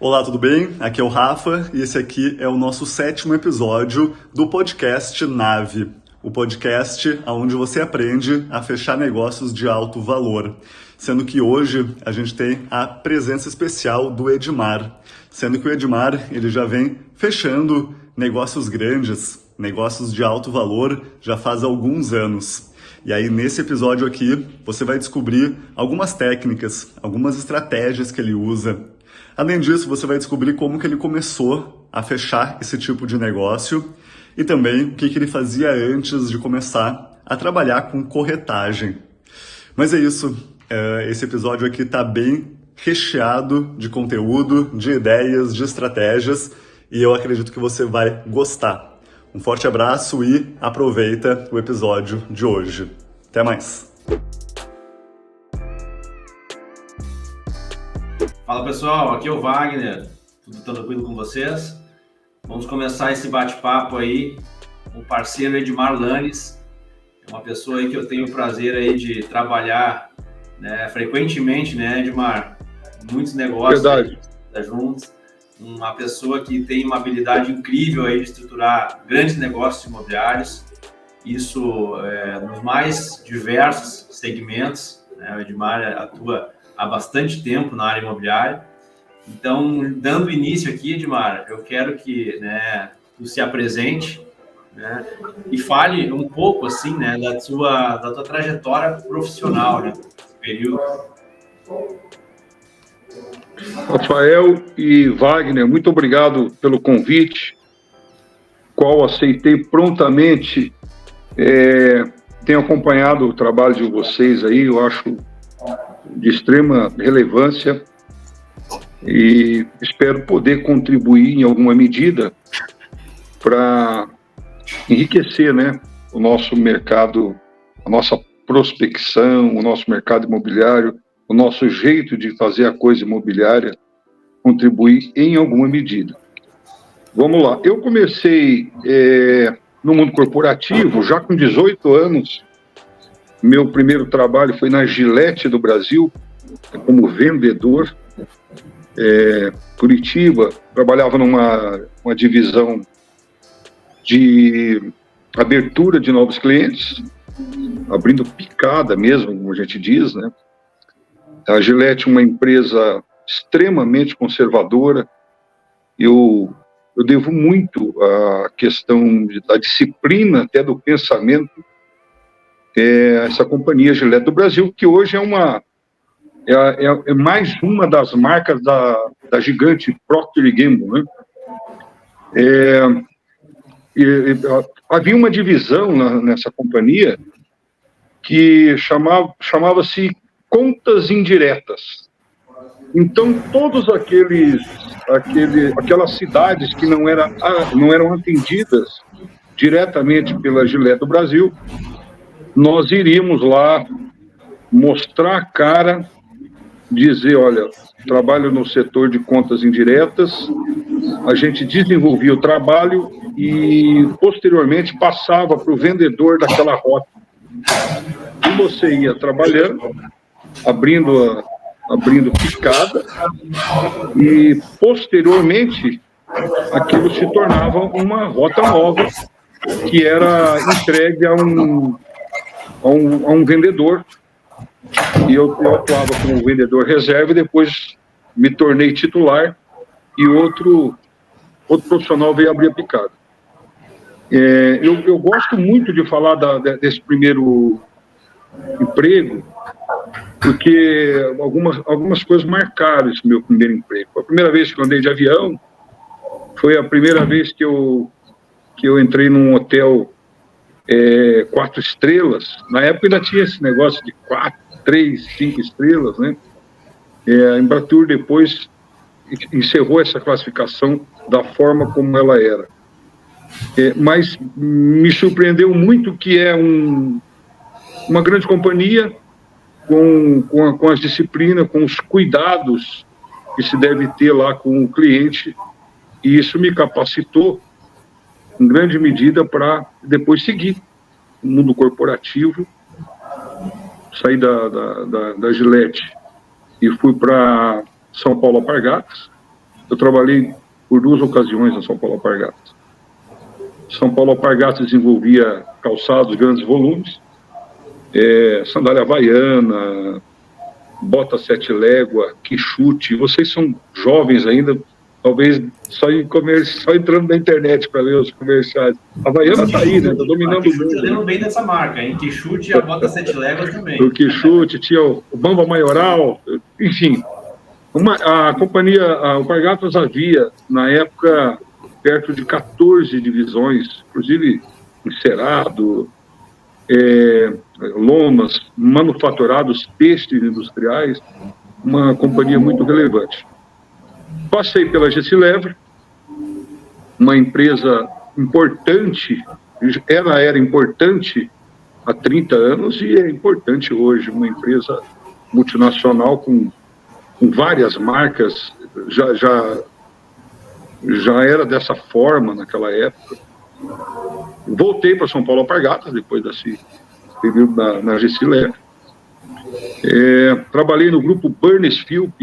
Olá, tudo bem? Aqui é o Rafa e esse aqui é o nosso 7º episódio do podcast Nave, o podcast onde você aprende a fechar negócios de alto valor. Sendo que hoje a gente tem a presença especial do Edmar, sendo que o Edmar ele já vem fechando negócios grandes, negócios de alto valor já faz alguns anos. E aí, nesse episódio aqui, você vai descobrir algumas técnicas, algumas estratégias que ele usa. Além disso, você vai descobrir como que ele começou a fechar esse tipo de negócio e também o que ele fazia antes de começar a trabalhar com corretagem. Mas é isso, esse episódio aqui está bem recheado de conteúdo, de ideias, de estratégias e eu acredito que você vai gostar. Um forte abraço e aproveita o episódio de hoje. Até mais! Fala pessoal, aqui é o Wagner, tudo tranquilo com vocês? Vamos começar esse bate-papo aí com o parceiro Edmar Lanes, é uma pessoa aí que eu tenho o prazer aí de trabalhar, né, frequentemente, né, Edmar? Muitos negócios aí, juntos. Uma pessoa que tem uma habilidade incrível aí de estruturar grandes negócios imobiliários, isso nos mais diversos segmentos, né? O Edmar atua há bastante tempo na área imobiliária. Então, dando início aqui, Edmar, eu quero que, né, tu se apresente, né, e fale um pouco assim, né, da tua trajetória profissional, né, nesse período. Rafael e Wagner, muito obrigado pelo convite, qual aceitei prontamente. Tenho acompanhado o trabalho de vocês aí, eu acho de extrema relevância e espero poder contribuir em alguma medida para enriquecer, né, o nosso mercado, a nossa prospecção, o nosso mercado imobiliário, o nosso jeito de fazer a coisa imobiliária, contribuir em alguma medida. Vamos lá. Eu comecei no mundo corporativo já com 18 anos. Meu primeiro trabalho foi na Gillette do Brasil, como vendedor. Curitiba, trabalhava numa divisão de abertura de novos clientes, abrindo picada mesmo, como a gente diz, né? A Gillette é uma empresa extremamente conservadora. Eu devo muito à questão da disciplina, até do pensamento, essa companhia Gillette do Brasil, que hoje é mais uma das marcas da gigante Procter & Gamble, né? Havia uma divisão nessa companhia que chamava-se contas indiretas. Então, todos aquelas cidades que não eram atendidas diretamente pela Gillette do Brasil, nós iríamos lá mostrar a cara, dizer, olha, trabalho no setor de contas indiretas, a gente desenvolvia o trabalho e, posteriormente, passava para o vendedor daquela rota. E você ia trabalhando, abrindo picada, e posteriormente aquilo se tornava uma rota nova que era entregue a um vendedor, e eu atuava como vendedor reserva e depois me tornei titular e outro profissional veio abrir a picada. Eu gosto muito de falar desse primeiro emprego, porque algumas coisas marcaram esse meu primeiro emprego. A primeira vez que eu andei de avião foi a primeira vez que eu entrei num hotel 4 estrelas. Na época ainda tinha esse negócio de 4, 3, 5 estrelas, né? A Embratur depois encerrou essa classificação da forma como ela era. Mas me surpreendeu muito que é uma grande companhia, com as disciplinas, com os cuidados que se deve ter lá com o cliente, e isso me capacitou, em grande medida, para depois seguir o mundo corporativo. Saí da Gillette e fui para São Paulo Alpargatas, eu trabalhei por 2 ocasiões na São Paulo Alpargatas. São Paulo Alpargatas desenvolvia calçados de grandes volumes, sandália havaiana, bota 7 légua, quichute. Vocês são jovens ainda, talvez só entrando na internet para ver os comerciais. A Havaiana está aí, né? Está dominando o mundo. Eu lembro bem dessa marca, hein? Quichute e a bota 7 léguas também. O quichute, tinha o Bamba Maioral, enfim. A companhia Alpargatas havia, na época, perto de 14 divisões, inclusive encerado, lomas, manufaturados, têxteis industriais, uma companhia muito relevante. Passei pela Gessilever, uma empresa importante, era importante há 30 anos e é importante hoje, uma empresa multinacional com várias marcas, já era dessa forma naquela época. Voltei para São Paulo Alpargatas, depois desse período na Gessilever. Trabalhei no grupo Burnes Philp,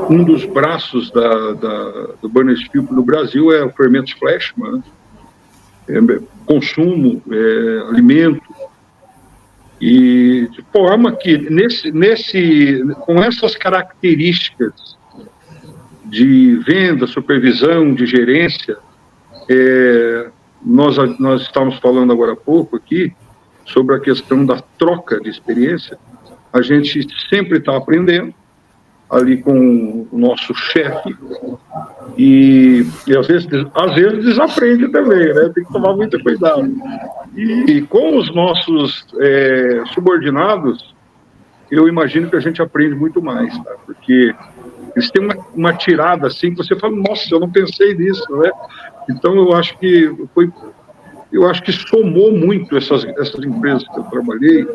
um dos braços do Burnes Philp no Brasil é o Fermentos Fleshman, consumo, alimento, e de forma que com essas características de venda, supervisão, de gerência, nós estávamos falando agora há pouco aqui sobre a questão da troca de experiência. A gente sempre está aprendendo ali com o nosso chefe e às vezes desaprende também, né? Tem que tomar muito cuidado. E com os nossos subordinados, eu imagino que a gente aprende muito mais, tá? Porque eles têm uma tirada assim que você fala, nossa, eu não pensei nisso, né? Então eu acho que somou muito essas empresas que eu trabalhei,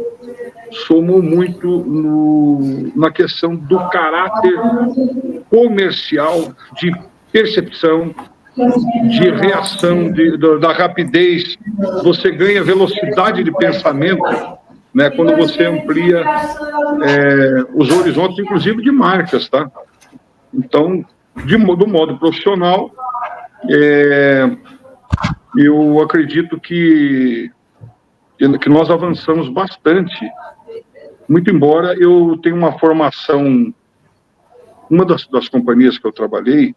somou muito na questão do caráter comercial, de percepção, de reação, da rapidez. Você ganha velocidade de pensamento, né, quando você amplia os horizontes, inclusive de marcas, tá? Então, do modo profissional, eu acredito que nós avançamos bastante, muito embora eu tenha uma formação. Uma das companhias que eu trabalhei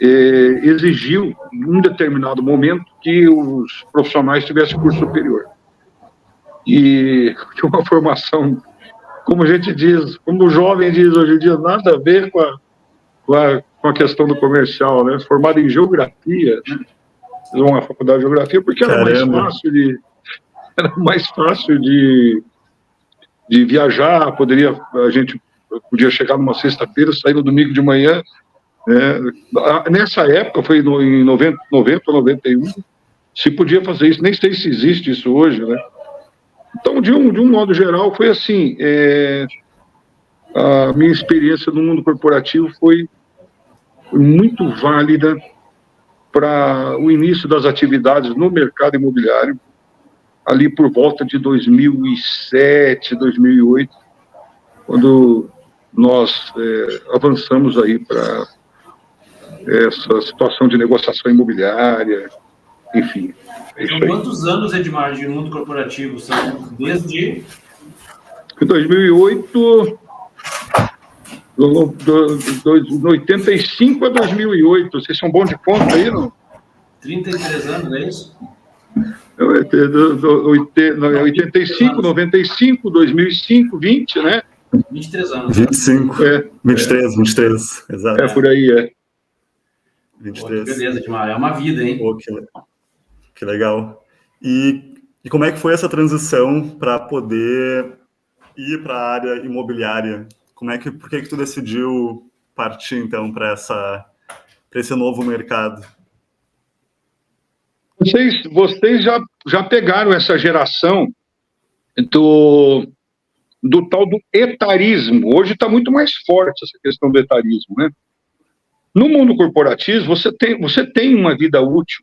exigiu, em um determinado momento, que os profissionais tivessem curso superior. E tinha uma formação, como a gente diz, como o jovem diz hoje em dia, nada a ver com a questão do comercial, né? Formado em geografia, né? Uma faculdade de geografia, porque era mais fácil de viajar, a gente podia chegar numa sexta-feira, sair no domingo de manhã. Nessa época, foi em 90 ou 91, se podia fazer isso, nem sei se existe isso hoje, né? Então, de um modo geral, foi assim, a minha experiência no mundo corporativo foi muito válida para o início das atividades no mercado imobiliário, ali por volta de 2007, 2008, quando nós avançamos aí para essa situação de negociação imobiliária, enfim. Então, quantos anos, Edmar, de mundo corporativo são? Desde 2008, do 85 a 2008. Vocês são bons de conta aí, não? 33 anos, é isso? 85, 95, 2005, 20, né? 23 anos. 25. 23, exato. É por aí, 23. Pô, beleza, Edmar. É uma vida, hein? Pô, que legal. E como é que foi essa transição para poder ir para a área imobiliária? Por que tu decidiu partir, então, para esse novo mercado? Vocês já pegaram essa geração do tal do etarismo. Hoje está muito mais forte essa questão do etarismo, né? No mundo corporativo, você tem uma vida útil,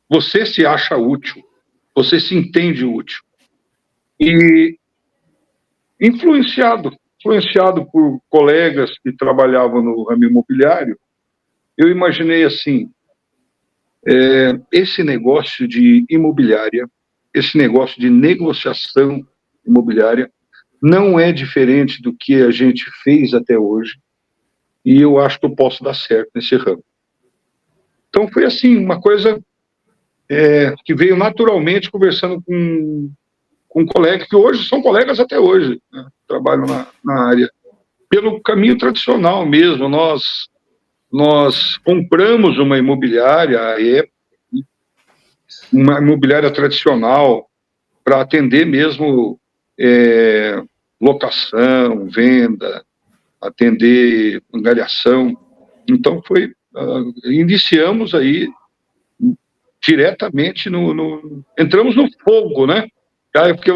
você se acha útil, você se entende útil. E influenciado influenciado por colegas que trabalhavam no ramo imobiliário, eu imaginei assim, esse negócio de imobiliária, esse negócio de negociação imobiliária, não é diferente do que a gente fez até hoje, e eu acho que eu posso dar certo nesse ramo. Então foi assim, uma coisa que veio naturalmente conversando com colegas, que hoje são colegas até hoje, né? Trabalham na área. Pelo caminho tradicional mesmo, nós compramos uma imobiliária, uma imobiliária tradicional, para atender mesmo locação, venda, atender angariação. Então iniciamos aí diretamente entramos no fogo, né? Porque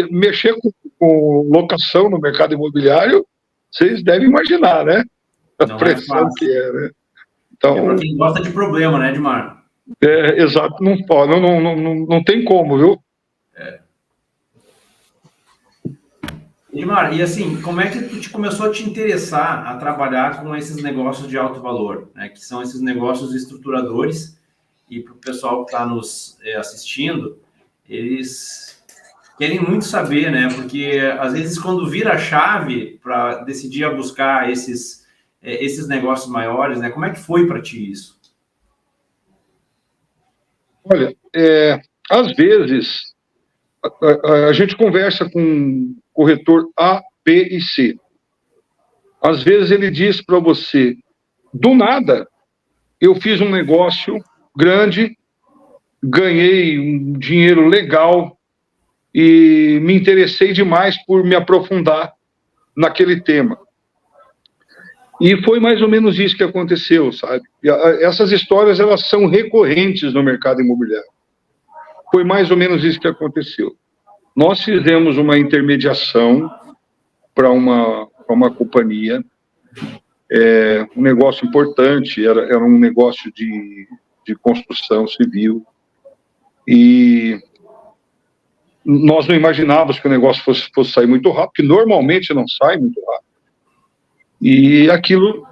mexer com locação no mercado imobiliário, vocês devem imaginar, né? A pressão que né? Então, para quem gosta de problema, né, Edmar? Exato, não tem como, viu? Edmar, e assim, como é que tu começou a te interessar a trabalhar com esses negócios de alto valor, né? Que são esses negócios estruturadores, e para o pessoal que está nos assistindo, eles querem muito saber, né? Porque às vezes quando vira a chave para decidir a buscar esses negócios maiores, né? Como é que foi para ti isso? Olha, às vezes a gente conversa com o corretor A, B e C. Às vezes ele diz para você, do nada, eu fiz um negócio grande, ganhei um dinheiro legal e me interessei demais por me aprofundar naquele tema. E foi mais ou menos isso que aconteceu, sabe? Essas histórias, elas são recorrentes no mercado imobiliário. Foi mais ou menos isso que aconteceu. Nós fizemos uma intermediação para uma companhia, um negócio importante, era um negócio de construção civil, e nós não imaginávamos que o negócio fosse sair muito rápido, que normalmente não sai muito rápido. E aquilo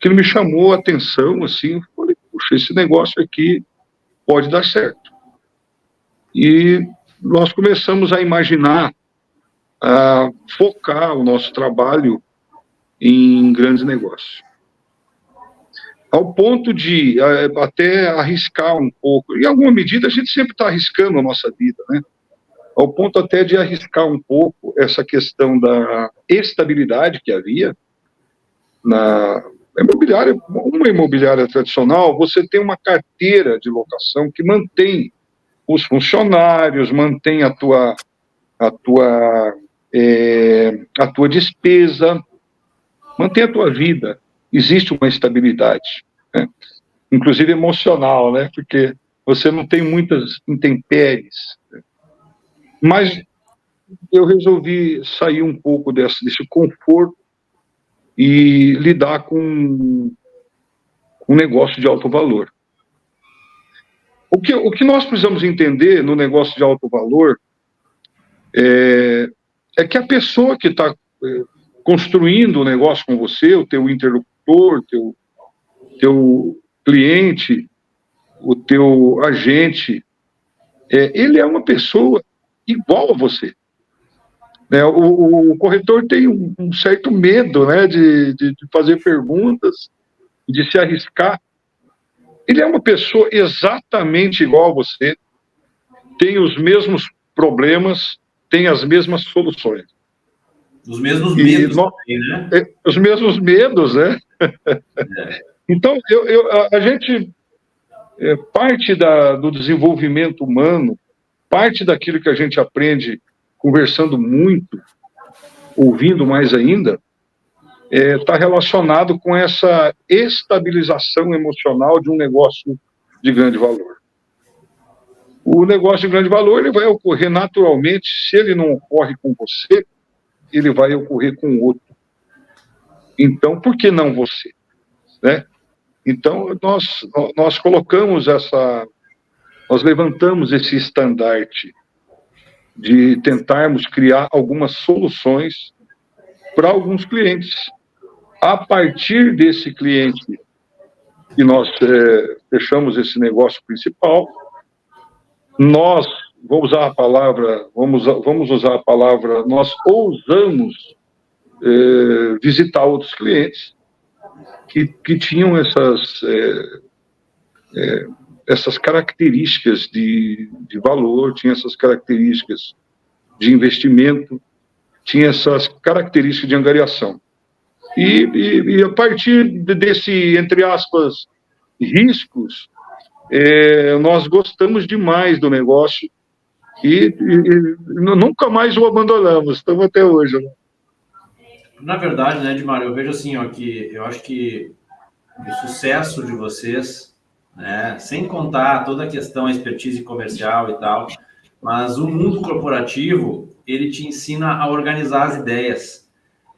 me chamou a atenção, assim, eu falei, puxa, esse negócio aqui pode dar certo. E nós começamos a imaginar, a focar o nosso trabalho em grandes negócios. Ao ponto de até arriscar um pouco, em alguma medida a gente sempre está arriscando a nossa vida, né? Ao ponto até de arriscar um pouco essa questão da estabilidade que havia na imobiliária. Uma imobiliária tradicional, você tem uma carteira de locação que mantém os funcionários, mantém a tua despesa, mantém a tua vida. Existe uma estabilidade, né? Inclusive emocional, né? Porque você não tem muitas intempéries, né? Mas eu resolvi sair um pouco desse conforto e lidar com um negócio de alto valor. O que nós precisamos entender no negócio de alto valor é que a pessoa que está construindo o negócio com você, o teu interlocutor, teu cliente, o teu agente, ele é uma pessoa igual a você. O corretor tem um certo medo, né, de fazer perguntas, de se arriscar. Ele é uma pessoa exatamente igual a você, tem os mesmos problemas, tem as mesmas soluções. Os mesmos medos também, né? Os mesmos medos, né? Então, a gente parte do desenvolvimento humano, parte daquilo que a gente aprende conversando muito, ouvindo mais ainda, está relacionado com essa estabilização emocional de um negócio de grande valor. O negócio de grande valor, ele vai ocorrer naturalmente. Se ele não ocorre com você, ele vai ocorrer com outro. Então, por que não você? Né? Então, nós colocamos nós levantamos esse estandarte de tentarmos criar algumas soluções para alguns clientes. A partir desse cliente que nós fechamos esse negócio principal, nós vamos usar a palavra, nós ousamos visitar outros clientes que tinham essas características de valor, tinham essas características de investimento, tinha essas características de angariação. E a partir desse, entre aspas, riscos, nós gostamos demais do negócio e nunca mais o abandonamos, estamos até hoje. Né? Na verdade, né, Edmar, eu vejo assim, ó, que eu acho que o sucesso de vocês, né, sem contar toda a questão, a expertise comercial e tal, mas o mundo corporativo, ele te ensina a organizar as ideias.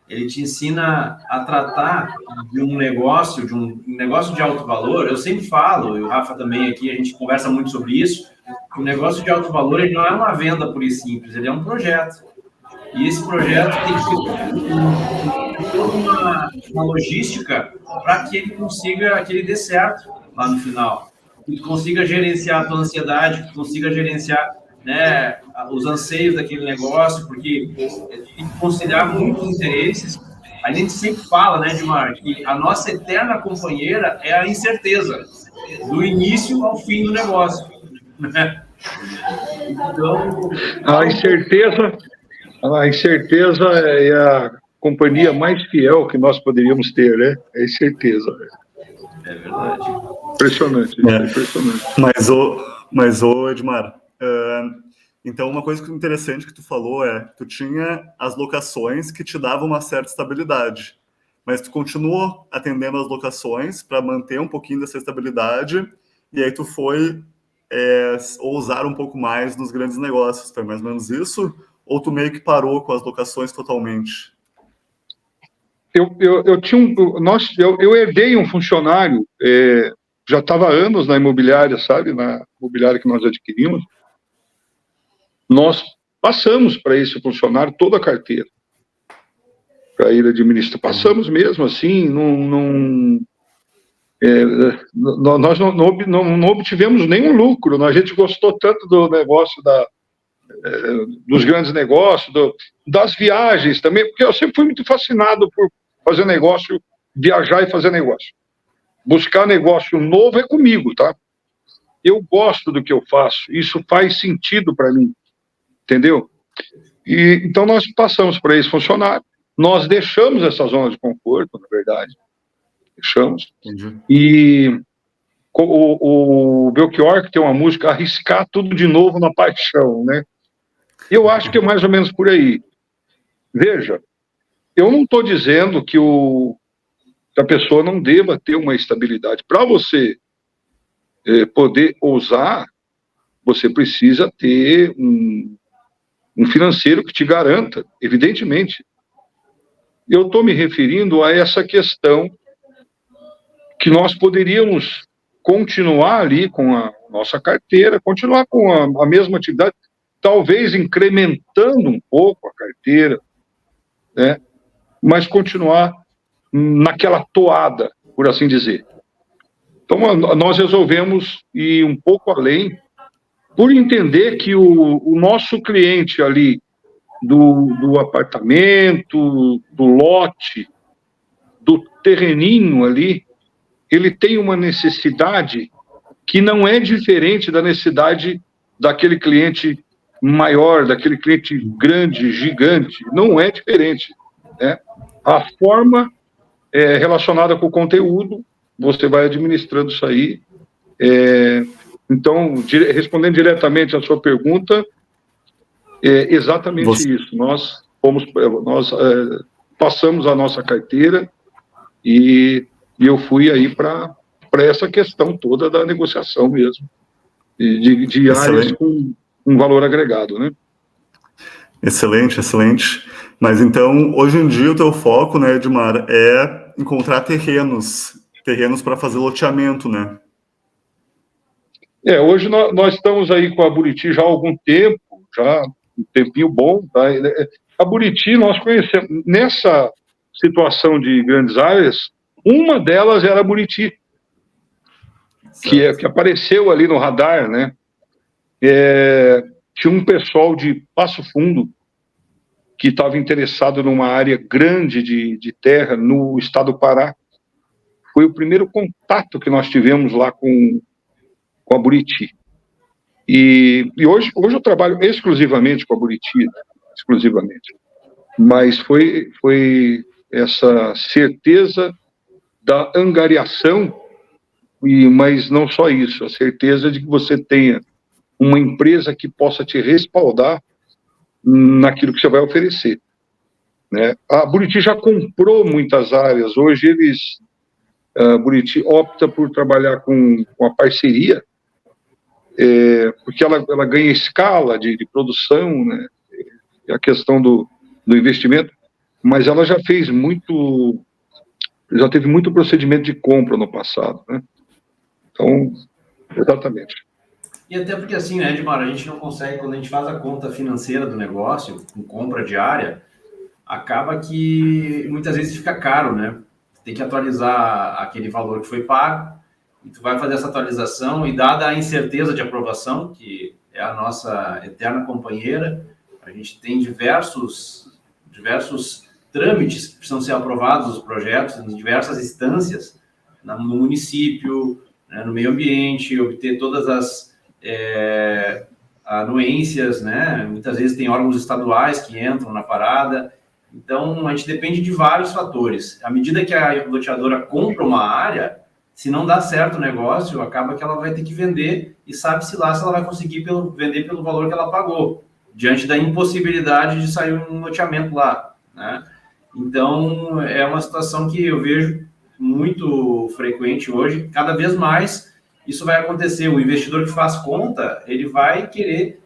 Ele te ensina a tratar de um negócio de alto valor. Eu sempre falo, e o Rafa também aqui, a gente conversa muito sobre isso, que o negócio de alto valor ele não é uma venda pura e simples, ele é um projeto. E esse projeto tem que ter uma logística para que ele dê certo lá no final. Que tu consiga gerenciar a tua ansiedade, que tu consiga gerenciar, né, os anseios daquele negócio, porque tem que conciliar muitos interesses. A gente sempre fala, né, Edmar, que a nossa eterna companheira é a incerteza, do início ao fim do negócio. Então, a incerteza é a companhia mais fiel que nós poderíamos ter, né? É incerteza. É verdade. Impressionante, impressionante. Mas, Edmar, então uma coisa interessante que tu falou é que tu tinha as locações que te davam uma certa estabilidade, mas tu continuou atendendo as locações para manter um pouquinho dessa estabilidade, e aí tu foi ousar um pouco mais nos grandes negócios. Foi mais ou menos isso? Ou tu meio que parou com as locações totalmente? Eu herdei um funcionário, já estava há anos na imobiliária, sabe? Na imobiliária que nós adquirimos. Nós passamos para esse funcionário toda a carteira, para ele administrar. Passamos mesmo, assim, nós não obtivemos nenhum lucro. A gente gostou tanto do negócio dos grandes negócios, das viagens também, porque eu sempre fui muito fascinado por fazer negócio, viajar e fazer negócio. Buscar negócio novo é comigo, tá? Eu gosto do que eu faço, isso faz sentido para mim, entendeu? Então nós passamos para esse funcionário, nós deixamos essa zona de conforto, na verdade, deixamos. Entendi. E o Belchior, que tem uma música, arriscar tudo de novo na paixão, né? Eu acho que é mais ou menos por aí. Veja, eu não estou dizendo que a pessoa não deva ter uma estabilidade. Para você poder ousar, você precisa ter um financeiro que te garanta, evidentemente. Eu estou me referindo a essa questão que nós poderíamos continuar ali com a nossa carteira, continuar com a mesma atividade, talvez incrementando um pouco a carteira, né? Mas continuar naquela toada, por assim dizer. Então, nós resolvemos ir um pouco além, por entender que o nosso cliente ali, do apartamento, do lote, do terreninho ali, ele tem uma necessidade que não é diferente da necessidade daquele cliente maior, daquele cliente grande, gigante, não é diferente, né? A forma relacionada com o conteúdo, você vai administrando isso aí. Então, respondendo diretamente à sua pergunta, é exatamente isso. Nós passamos a nossa carteira e eu fui aí para essa questão toda da negociação mesmo, de áreas com um valor agregado, né? Excelente, excelente. Mas então, hoje em dia, o teu foco, né, Edmar, é encontrar terrenos para fazer loteamento, né? Hoje nós estamos aí com a Buriti já há algum tempo, já um tempinho bom, tá? A Buriti, nós conhecemos, nessa situação de grandes áreas, uma delas era a Buriti, que apareceu ali no radar, né? Tinha um pessoal de Passo Fundo que estava interessado numa área grande de terra no estado do Pará. Foi o primeiro contato que nós tivemos lá com a Buriti. E hoje eu trabalho exclusivamente com a Buriti, exclusivamente. Mas foi essa certeza da angariação, mas não só isso, a certeza de que você tenha uma empresa que possa te respaldar naquilo que você vai oferecer, né? A Buriti já comprou muitas áreas, hoje a Buriti opta por trabalhar com a parceria, porque ela ganha escala de produção, né? A questão do investimento, mas ela já teve muito procedimento de compra no passado, né? Então, exatamente. E até porque assim, né, Edmar, a gente não consegue, quando a gente faz a conta financeira do negócio, com compra diária, acaba que muitas vezes fica caro, né? Tem que atualizar aquele valor que foi pago, e tu vai fazer essa atualização, e dada a incerteza de aprovação, que é a nossa eterna companheira, a gente tem diversos trâmites que precisam ser aprovados, os projetos, em diversas instâncias, no município, né, no meio ambiente, obter todas as anuências, né? Muitas vezes tem órgãos estaduais que entram na parada. Então, a gente depende de vários fatores. À medida que a loteadora compra uma área, se não dá certo o negócio, acaba que ela vai ter que vender, e sabe-se lá se ela vai conseguir vender pelo valor que ela pagou, diante da impossibilidade de sair um loteamento lá, né? Então, é uma situação que eu vejo muito frequente hoje. Cada vez mais isso vai acontecer. O investidor que faz conta, ele vai querer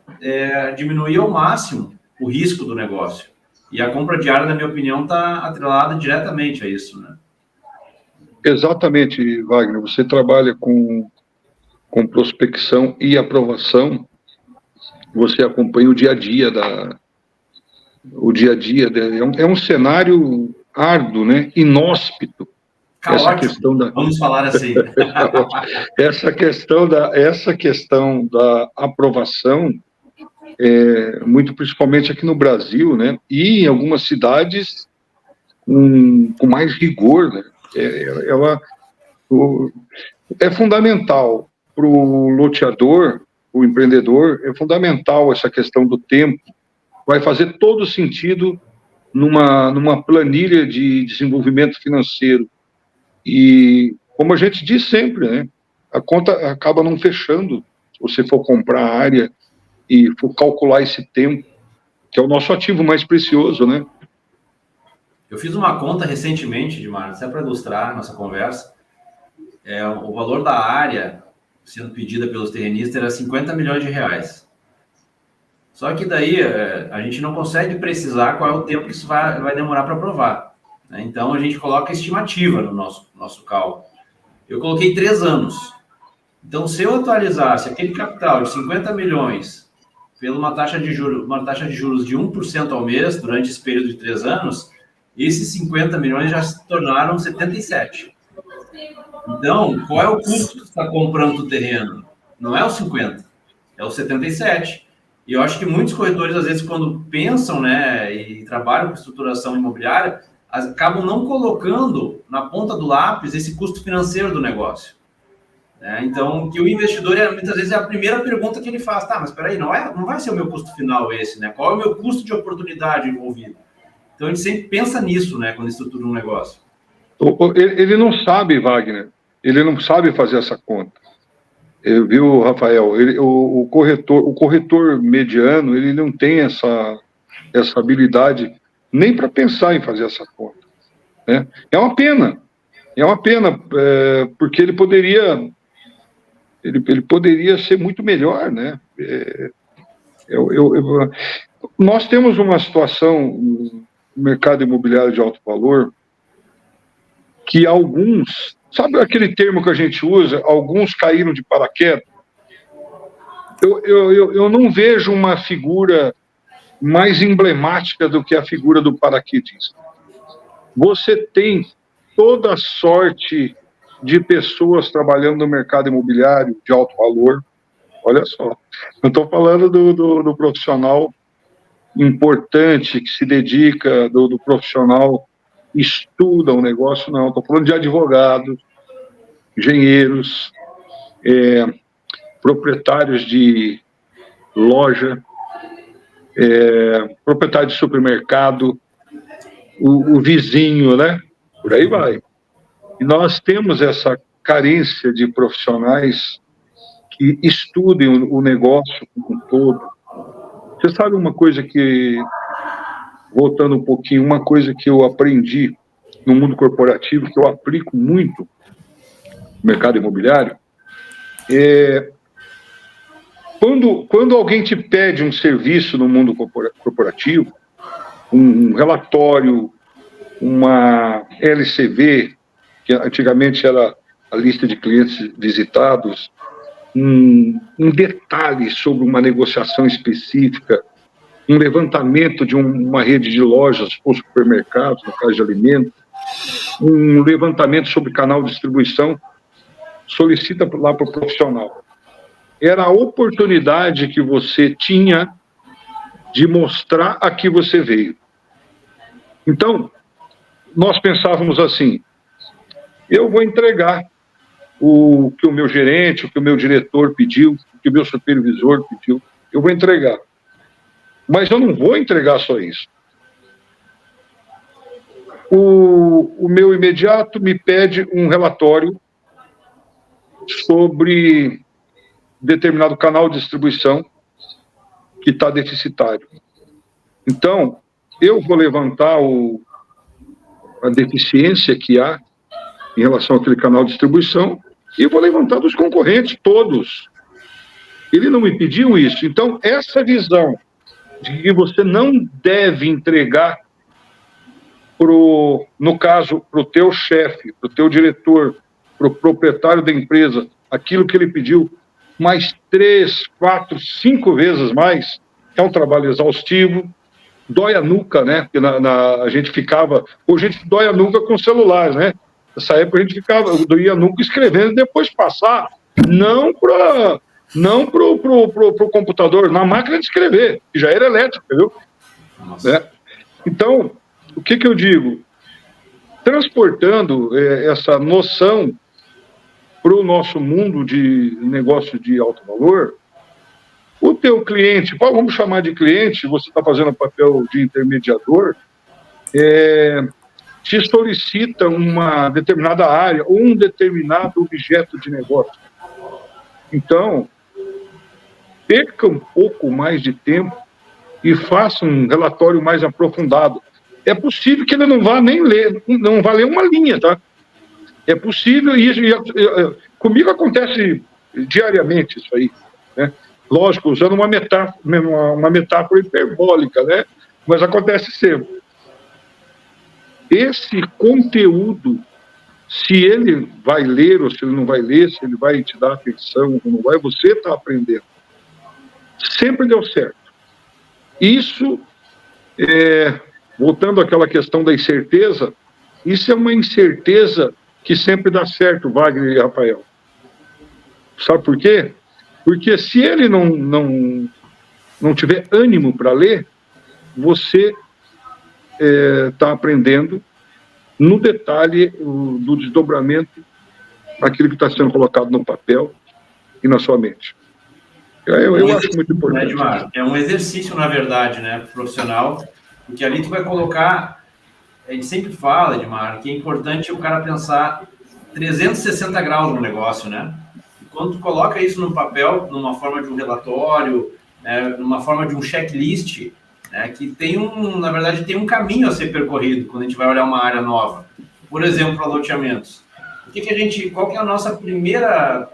diminuir ao máximo o risco do negócio. E a compra diária, na minha opinião, está atrelada diretamente a isso, né? Exatamente, Wagner. Você trabalha com prospecção e aprovação, você acompanha o dia a dia é um cenário árduo, né? Inóspito. Caótico, vamos falar assim. Essa questão da aprovação, muito principalmente aqui no Brasil, né? E em algumas cidades com mais rigor, né? É fundamental para o loteador, o empreendedor, é fundamental essa questão do tempo. Vai fazer todo sentido numa planilha de desenvolvimento financeiro. E, como a gente diz sempre, né, a conta acaba não fechando se você for comprar a área e for calcular esse tempo, que é o nosso ativo mais precioso, né? Eu fiz uma conta recentemente, Edmar, só para ilustrar a nossa conversa. O valor da área sendo pedida pelos terrenistas era 50 milhões de reais. Só que daí a gente não consegue precisar qual é o tempo que isso vai demorar para aprovar, né? Então a gente coloca estimativa no nosso cálculo. Eu coloquei 3 anos. Então, se eu atualizasse aquele capital de 50 milhões pela uma taxa de juros de 1% ao mês durante esse período de 3 anos, esses 50 milhões já se tornaram 77. Então, qual é o custo que você está comprando o terreno? Não é o 50, é o 77. E eu acho que muitos corretores, às vezes, quando pensam, né, e trabalham com estruturação imobiliária, acabam não colocando na ponta do lápis esse custo financeiro do negócio. Então, que o investidor, muitas vezes, é a primeira pergunta que ele faz. Tá, mas espera aí, não vai ser o meu custo final esse, né? Qual é o meu custo de oportunidade envolvido? Então, a gente sempre pensa nisso, né, quando estrutura um negócio. Ele não sabe, Wagner, ele não sabe fazer essa conta. Viu, Rafael? O corretor mediano, ele não tem essa habilidade nem para pensar em fazer essa conta, né? É uma pena, porque ele poderia ser muito melhor, né? Nós temos uma situação no mercado imobiliário de alto valor que alguns, sabe aquele termo que a gente usa, alguns caíram de paraquedas? Eu não vejo uma figura mais emblemática do que a figura do paraquedista. Você tem toda sorte de pessoas trabalhando no mercado imobiliário de alto valor. Olha só, não estou falando do profissional importante que se dedica, do profissional que estuda o negócio, não. Estou falando de advogados, engenheiros, proprietários de loja, proprietário de supermercado, o vizinho, né? Por aí vai. E nós temos essa carência de profissionais que estudem o negócio como um todo. Você sabe uma coisa que, voltando um pouquinho, uma coisa que eu aprendi no mundo corporativo, que eu aplico muito no mercado imobiliário, quando alguém te pede um serviço no mundo corporativo, um relatório, uma LCV, que antigamente era a lista de clientes visitados, um detalhe sobre uma negociação específica, um levantamento de uma rede de lojas ou supermercados, no caso de alimentos, um levantamento sobre canal de distribuição, solicita lá para o profissional. Era a oportunidade que você tinha de mostrar a que você veio. Então, nós pensávamos assim, eu vou entregar o que o meu gerente, o que o meu diretor pediu, o que o meu supervisor pediu, eu vou entregar. Mas eu não vou entregar só isso. O meu imediato me pede um relatório sobre determinado canal de distribuição que está deficitário. Então, eu vou levantar a deficiência que há em relação àquele canal de distribuição e vou levantar dos concorrentes todos. Ele não me pediu isso. Então, essa visão de que você não deve entregar, no caso, para o teu chefe, para o teu diretor, para o proprietário da empresa, aquilo que ele pediu, mais 3, 4, 5 vezes mais, é um trabalho exaustivo, dói a nuca, né? Porque a gente ficava... Hoje a gente dói a nuca com celulares, né? Nessa época a gente doía a nuca escrevendo e depois passar, não para o computador, na máquina de escrever, que já era elétrica, viu? Então, o que eu digo? Transportando essa noção para o nosso mundo de negócio de alto valor, o teu cliente, vamos chamar de cliente, você está fazendo o papel de intermediador, te solicita uma determinada área ou um determinado objeto de negócio. Então, perca um pouco mais de tempo e faça um relatório mais aprofundado. É possível que ele não vá nem ler, não vá ler uma linha, tá? É possível, e comigo acontece diariamente isso aí, né? Lógico, usando uma metáfora hiperbólica, né? Mas acontece sempre. Esse conteúdo, se ele vai ler ou se ele não vai ler, se ele vai te dar atenção ou não vai, você está aprendendo. Sempre deu certo. Isso, voltando àquela questão da incerteza, isso é uma incerteza que sempre dá certo, Wagner e Rafael. Sabe por quê? Porque se ele não tiver ânimo para ler, você está aprendendo no detalhe do desdobramento daquilo que está sendo colocado no papel e na sua mente. Eu acho muito importante. É um exercício, na verdade, né, profissional, porque ali tu vai colocar, a gente sempre fala, Edmar, que é importante o cara pensar 360 graus no negócio, né? E quando tu coloca isso no papel, numa forma de um relatório, né, numa forma de um checklist, né, que na verdade, tem um caminho a ser percorrido quando a gente vai olhar uma área nova. Por exemplo, para loteamentos. Qual que é a nossa primeira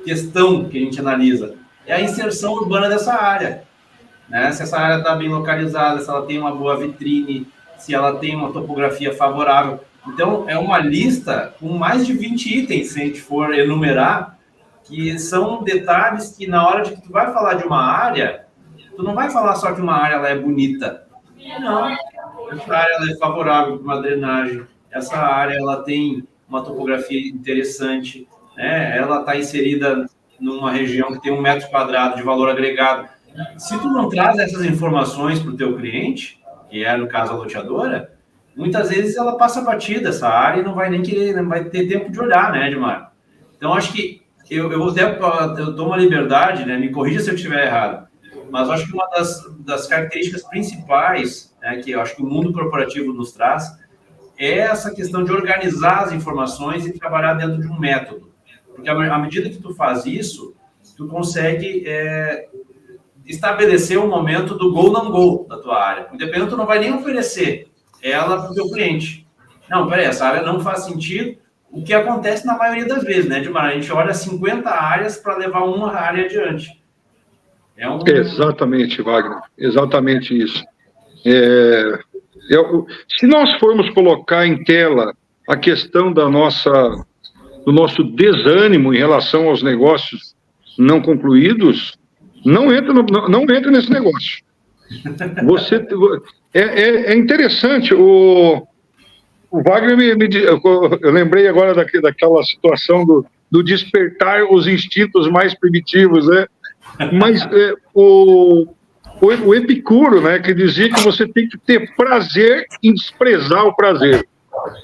questão que a gente analisa? É a inserção urbana dessa área, né? Se essa área está bem localizada, se ela tem uma boa vitrine, se ela tem uma topografia favorável. Então, é uma lista com mais de 20 itens, se a gente for enumerar, que são detalhes que na hora de que tu vai falar de uma área, tu não vai falar só que uma área ela é bonita. Não, essa área ela é favorável para uma drenagem, essa área ela tem uma topografia interessante, né? Ela está inserida numa região que tem 1 metro quadrado de valor agregado. Se tu não traz essas informações para o teu cliente, que é no caso a loteadora, muitas vezes ela passa batida essa área e não vai nem querer, não vai ter tempo de olhar, né, Edmar? Então, acho que eu dou uma liberdade, né, me corrija se eu estiver errado, mas acho que uma das características principais, né, que eu acho que o mundo corporativo nos traz é essa questão de organizar as informações e trabalhar dentro de um método. Porque à medida que tu faz isso, tu consegue estabelecer um momento do go, não go da tua área. Independente, tu não vai nem oferecer ela para o teu cliente. Não, peraí, essa área não faz sentido. O que acontece na maioria das vezes, né, Edmar? A gente olha 50 áreas para levar uma área adiante. Exatamente, Wagner. Exatamente isso. Se nós formos colocar em tela a questão do nosso desânimo em relação aos negócios não concluídos, não entra nesse negócio. É interessante. O Wagner eu lembrei agora daquela situação do despertar os instintos mais primitivos, né? Mas o Epicuro, né, que dizia que você tem que ter prazer em desprezar o prazer,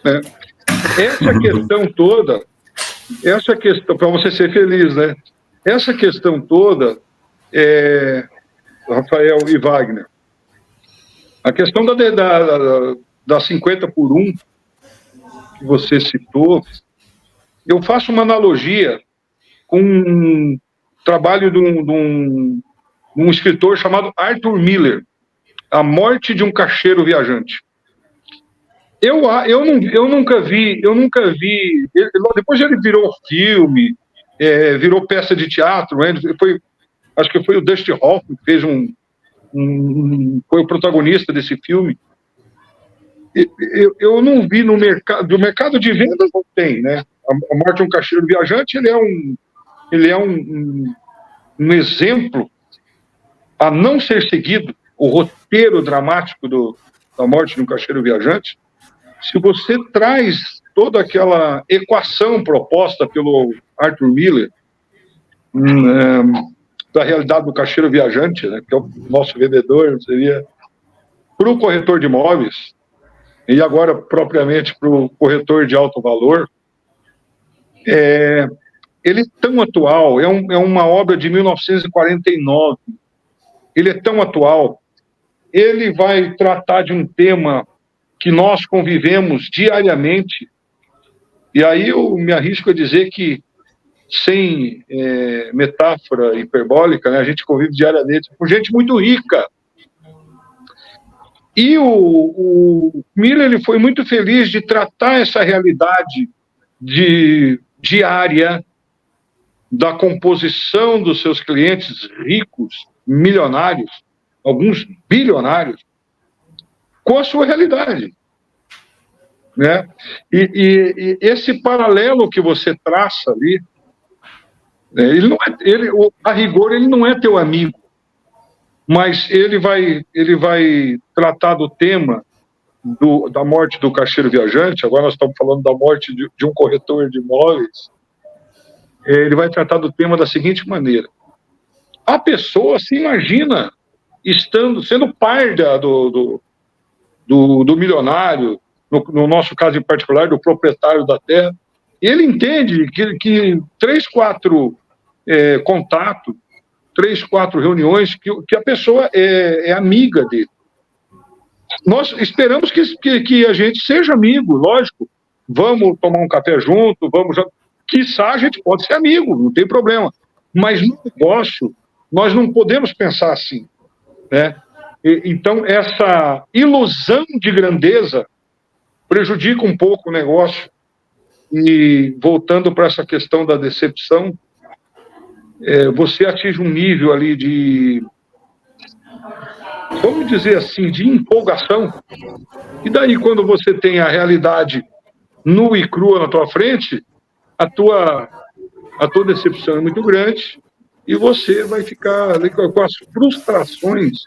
né? Essa questão para você ser feliz, né? Essa questão toda, Rafael e Wagner, a questão da 50/1 que você citou, eu faço uma analogia com um trabalho de um escritor chamado Arthur Miller, A Morte de um Caixeiro Viajante. Eu nunca vi. Depois ele virou filme, virou peça de teatro, né? Acho que foi o Dustin Hoffman que fez foi o protagonista desse filme. Eu não vi no mercado de vendas, não tem, né? A Morte de um Caixeiro Viajante, ele é um exemplo a não ser seguido, o roteiro dramático da Morte de um Caixeiro Viajante. Se você traz toda aquela equação proposta pelo Arthur Miller da realidade do caixeiro viajante, né, que é o nosso vendedor, seria para o corretor de imóveis, e agora propriamente para o corretor de alto valor, ele é tão atual, é uma obra de 1949, ele é tão atual, ele vai tratar de um tema que nós convivemos diariamente, e aí eu me arrisco a dizer que, sem metáfora hiperbólica, né, a gente convive diariamente com gente muito rica. E o Miller, ele foi muito feliz de tratar essa realidade diária da composição dos seus clientes ricos, milionários, alguns bilionários, com a sua realidade, né? E esse paralelo que você traça ali, a rigor, ele não é teu amigo, mas ele vai tratar do tema da morte do caixeiro viajante. Agora nós estamos falando da morte de um corretor de imóveis. Ele vai tratar do tema da seguinte maneira: a pessoa se imagina sendo par do milionário, no nosso caso em particular, do proprietário da terra. Ele entende que 3, 4 contatos, 3, 4 reuniões, que a pessoa é amiga dele. Nós esperamos que a gente seja amigo, lógico. Vamos tomar um café junto, quiçá a gente pode ser amigo, não tem problema. Mas no negócio, nós não podemos pensar assim, né? Então, essa ilusão de grandeza prejudica um pouco o negócio. E, voltando para essa questão da decepção, você atinge um nível ali de, vamos dizer assim, de empolgação. E daí, quando você tem a realidade nua e crua na tua frente, a tua decepção é muito grande e você vai ficar ali com as frustrações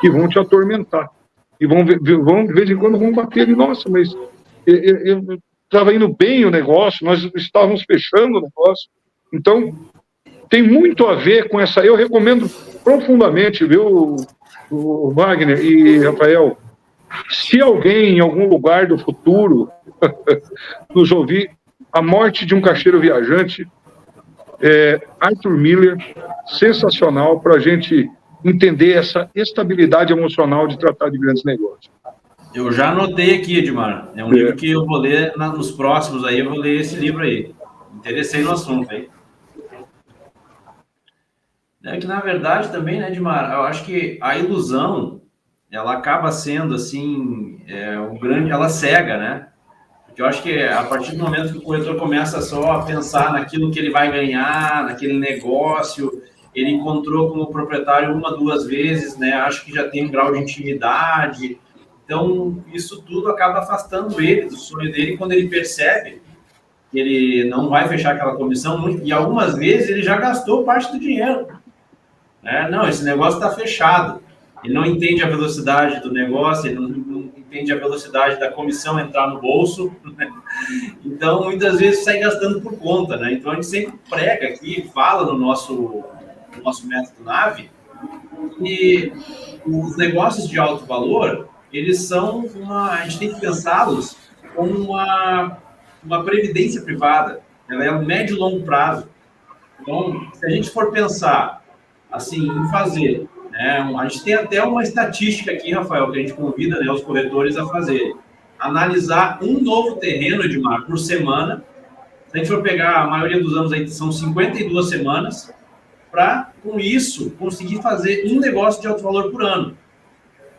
que vão te atormentar. E vão de vez em quando, vão bater ali, nossa, mas eu estava indo bem o negócio, nós estávamos fechando o negócio. Então, tem muito a ver com essa... Eu recomendo profundamente, viu, o Wagner e Rafael, se alguém em algum lugar do futuro nos ouvir, A Morte de um Caixeiro Viajante, Arthur Miller, sensacional para a gente entender essa estabilidade emocional de tratar de grandes negócios. Eu já anotei aqui, Edmar. É um livro que eu vou ler nos próximos aí, eu vou ler esse livro aí. Interessei no assunto aí. É que, na verdade, também, né, Edmar, eu acho que a ilusão, ela acaba sendo, assim, ela cega, né? Porque eu acho que a partir do momento que o corretor começa só a pensar naquilo que ele vai ganhar, naquele negócio, ele encontrou como proprietário uma, duas vezes, né? Acho que já tem um grau de intimidade. Então, isso tudo acaba afastando ele do sonho dele quando ele percebe que ele não vai fechar aquela comissão. E algumas vezes ele já gastou parte do dinheiro. Né? Não, esse negócio está fechado. Ele não entende a velocidade do negócio, ele não entende a velocidade da comissão entrar no bolso. Né? Então, muitas vezes sai gastando por conta. Né? Então, a gente sempre prega aqui, fala no nosso método NAVE, que os negócios de alto valor, eles são a gente tem que pensá-los como uma previdência privada. Ela é a médio e longo prazo. Então, se a gente for pensar assim, em fazer, né, a gente tem até uma estatística aqui, Rafael, que a gente convida, né, os corretores a fazer. Analisar um novo terreno, Edmar, por semana. Se a gente for pegar, a maioria dos anos aí são 52 semanas, para, com isso, conseguir fazer um negócio de alto valor por ano.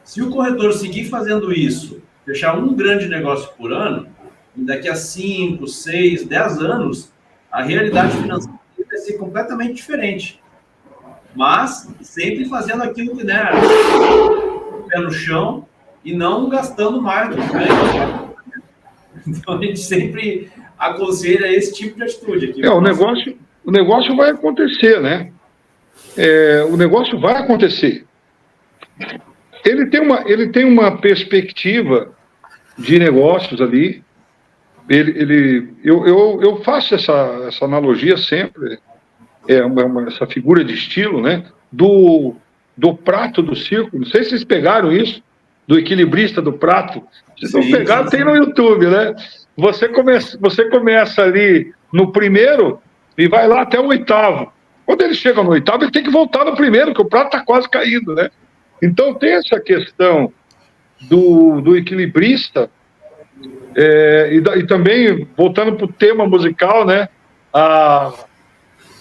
Se o corretor seguir fazendo isso, fechar um grande negócio por ano, daqui a 5, 6, 10 anos, a realidade financeira vai ser completamente diferente. Mas sempre fazendo aquilo que, né, pé no chão e não gastando mais do que ganha. Então a gente sempre aconselha esse tipo de atitude aqui. O negócio vai acontecer, né? O negócio vai acontecer. Ele tem uma perspectiva de negócios ali. Eu faço essa analogia sempre. Essa figura de estilo, né? Do prato do circo. Não sei se vocês pegaram isso, do equilibrista do prato. Se não pegaram, tem no YouTube, né? Você começa ali no primeiro e vai lá até o oitavo. Quando ele chega no oitavo, ele tem que voltar no primeiro, porque o prato está quase caindo, né? Então tem essa questão do equilibrista, e também, voltando para o tema musical, né? A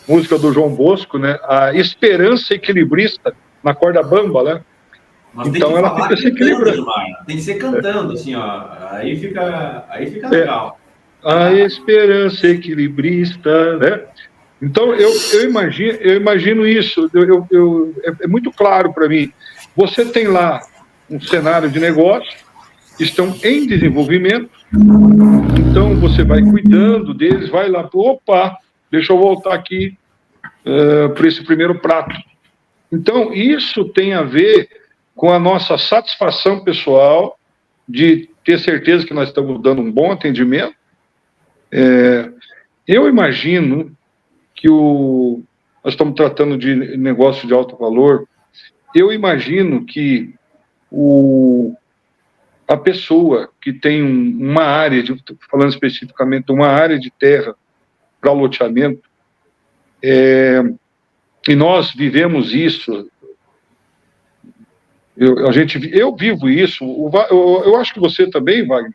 música do João Bosco, né? A esperança equilibrista na corda bamba, né? Mas então tem que ela fica se equilibrando. Tem que ser cantando, assim, ó. Aí fica legal. A esperança equilibrista, né? Então eu imagino isso. É muito claro para mim. Você tem lá um cenário de negócio, estão em desenvolvimento. Então você vai cuidando deles, vai lá, opa, deixa eu voltar aqui para esse primeiro prato. Então, isso tem a ver com a nossa satisfação pessoal de ter certeza que nós estamos dando um bom atendimento. Eu imagino que nós estamos tratando de negócio de alto valor. Eu imagino que a pessoa que tem uma área, falando especificamente, uma área de terra para loteamento, e nós vivemos isso, eu vivo isso, eu acho que você também, Wagner.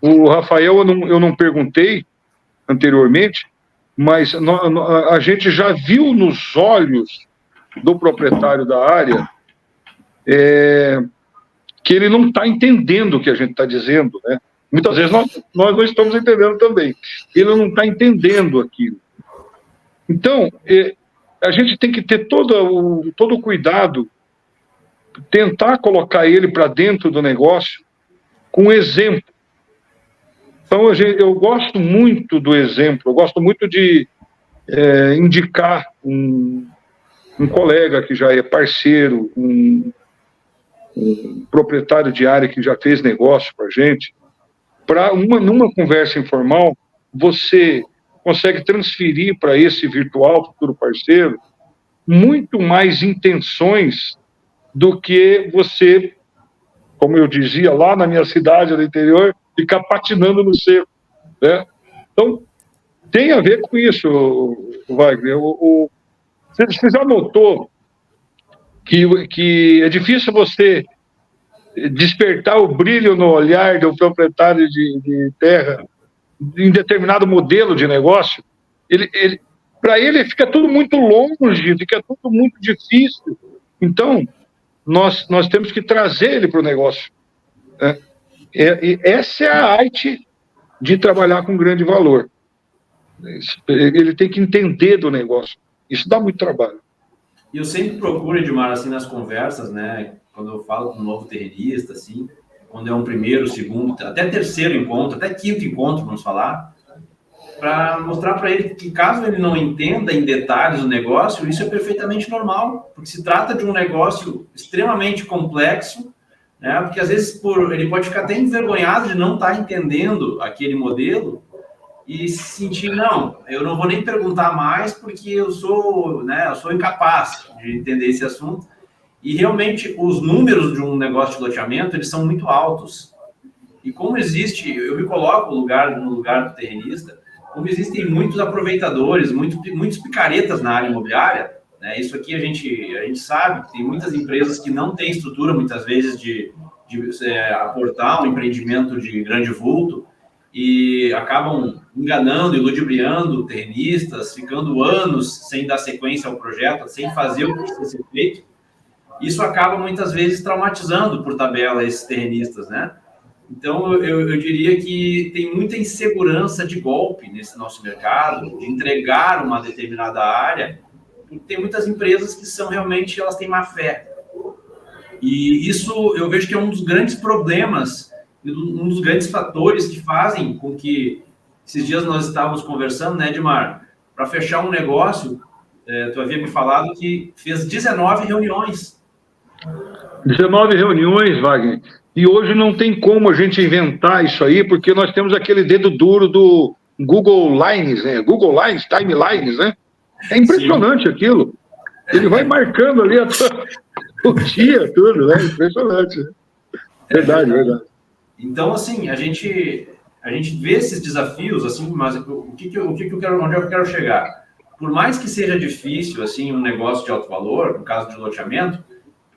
O Rafael eu não perguntei anteriormente, mas a gente já viu nos olhos do proprietário da área que ele não está entendendo o que a gente está dizendo, né? Muitas vezes nós não estamos entendendo também. Ele não está entendendo aquilo. Então, a gente tem que ter todo o cuidado, tentar colocar ele para dentro do negócio com exemplo. Então, eu gosto muito do exemplo, eu gosto muito de indicar um um colega que já é parceiro, um proprietário de área que já fez negócio com a gente, numa conversa informal, você consegue transferir para esse virtual futuro parceiro muito mais intenções do que você, como eu dizia, lá na minha cidade, no interior, ficar patinando no seco, né? Então, tem a ver com isso, Wagner. Você já notou que é difícil você despertar o brilho no olhar do proprietário de terra em determinado modelo de negócio? Para ele fica tudo muito longe, fica tudo muito difícil. Então, nós temos que trazer ele para o negócio. Né? Essa é a arte de trabalhar com grande valor. Ele tem que entender do negócio. Isso dá muito trabalho. E eu sempre procuro, Edmar, assim, nas conversas, né? Quando eu falo com um novo terrenista, assim, quando é um primeiro, segundo, até terceiro encontro, até quinto encontro, vamos falar, para mostrar para ele que, caso ele não entenda em detalhes o negócio, isso é perfeitamente normal, porque se trata de um negócio extremamente complexo, né? Porque às vezes ele pode ficar até envergonhado de não estar entendendo aquele modelo e se sentir, não, eu não vou nem perguntar mais porque eu sou incapaz de entender esse assunto. E realmente os números de um negócio de loteamento, eles são muito altos. E como existe, eu me coloco no lugar do terrenista, como existem muitos aproveitadores, muitos picaretas na área imobiliária, né? Isso aqui a gente sabe, tem muitas empresas que não têm estrutura, muitas vezes, de aportar um empreendimento de grande vulto, e acabam enganando e ludibriando terrenistas, ficando anos sem dar sequência ao projeto, sem fazer o que precisa ser feito. Isso acaba, muitas vezes, traumatizando, por tabela, esses terrenistas, né? Então, eu diria que tem muita insegurança de golpe nesse nosso mercado, de entregar uma determinada área, porque tem muitas empresas que elas têm má fé. E isso eu vejo que é um dos grandes problemas, um dos grandes fatores que fazem com que, esses dias nós estávamos conversando, né, Edmar, para fechar um negócio, tu havia me falado que fez 19 reuniões. 19 reuniões, Wagner. E hoje não tem como a gente inventar isso aí, porque nós temos aquele dedo duro do Google Lines, né? Google Lines, Timelines, né? É impressionante. Sim. Aquilo. Ele vai marcando ali o dia, tudo, né? Impressionante. Verdade. Então, assim, a gente vê esses desafios, assim, mas onde eu quero chegar? Por mais que seja difícil, assim, um negócio de alto valor, no caso de loteamento,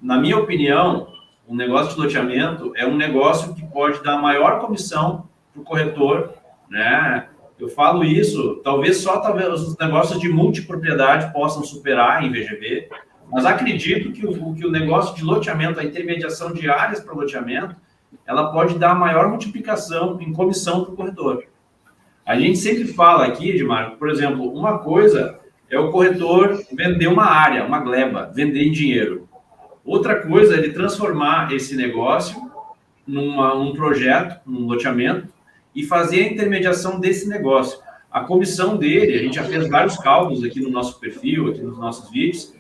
na minha opinião, um negócio de loteamento é um negócio que pode dar maior comissão para o corretor, né? Eu falo isso, talvez os negócios de multipropriedade possam superar em VGV, mas acredito que o negócio de loteamento, a intermediação de áreas para loteamento, ela pode dar maior multiplicação em comissão para o corretor. A gente sempre fala aqui, Edmar, por exemplo, uma coisa é o corretor vender uma área, uma gleba, vender em dinheiro. Outra coisa é ele transformar esse negócio num projeto, num loteamento, e fazer a intermediação desse negócio. A comissão dele, a gente já fez vários cálculos aqui no nosso perfil, aqui nos nossos vídeos,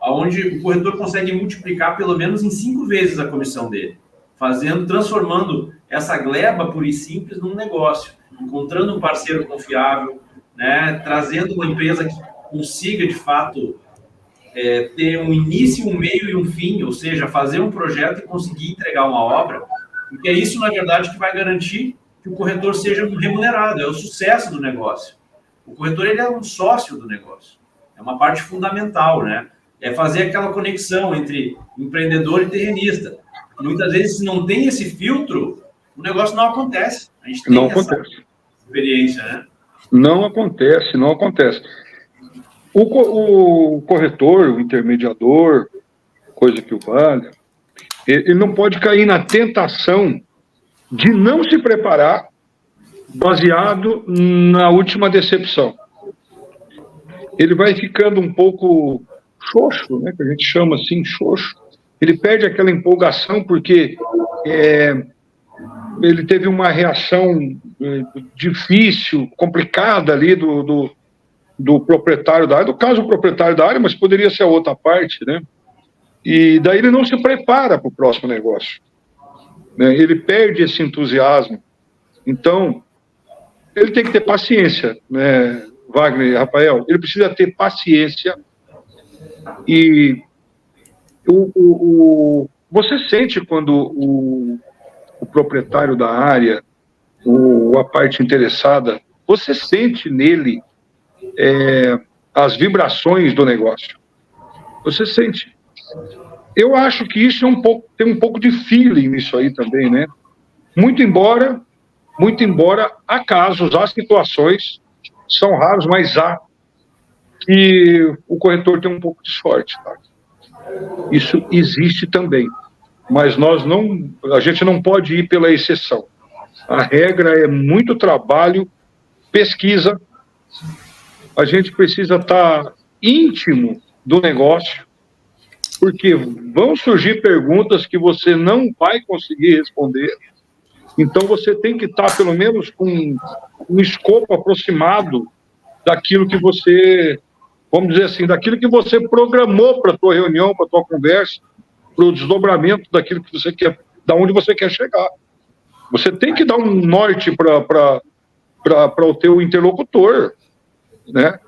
onde o corretor consegue multiplicar pelo menos em 5 vezes a comissão dele, transformando essa gleba pura e simples num negócio, encontrando um parceiro confiável, né, trazendo uma empresa que consiga, de fato, ter um início, um meio e um fim, ou seja, fazer um projeto e conseguir entregar uma obra, porque é isso, na verdade, que vai garantir que o corretor seja remunerado, é o sucesso do negócio. O corretor, ele é um sócio do negócio, é uma parte fundamental, né? É fazer aquela conexão entre empreendedor e terrenista. Muitas vezes, se não tem esse filtro, o negócio não acontece. A gente tem essa experiência, né? Não acontece. O corretor, o intermediador, coisa que o valha, ele não pode cair na tentação de não se preparar baseado na última decepção. Ele vai ficando um pouco xoxo, né, que a gente chama assim, xoxo. Ele perde aquela empolgação porque ele teve uma reação difícil, complicada ali do proprietário da área, do caso o proprietário da área, mas poderia ser a outra parte, né? E daí ele não se prepara para o próximo negócio, né? Ele perde esse entusiasmo. Então, ele tem que ter paciência, né, Wagner e Rafael? Ele precisa ter paciência e você sente quando o proprietário da área, a parte interessada, você sente nele as vibrações do negócio. Você sente. Eu acho que isso tem um pouco de feeling nisso aí também, né? Muito embora há casos, há situações, são raros, mas há que o corretor tem um pouco de sorte, tá? Isso existe também, mas a gente não pode ir pela exceção. A regra é muito trabalho, pesquisa. A gente precisa estar íntimo do negócio, porque vão surgir perguntas que você não vai conseguir responder. Então, você tem que estar, pelo menos, com um escopo aproximado daquilo que você, vamos dizer assim, daquilo que você programou para a tua reunião, para a tua conversa, para o desdobramento daquilo que você quer, da onde você quer chegar. Você tem que dar um norte para o teu interlocutor, né?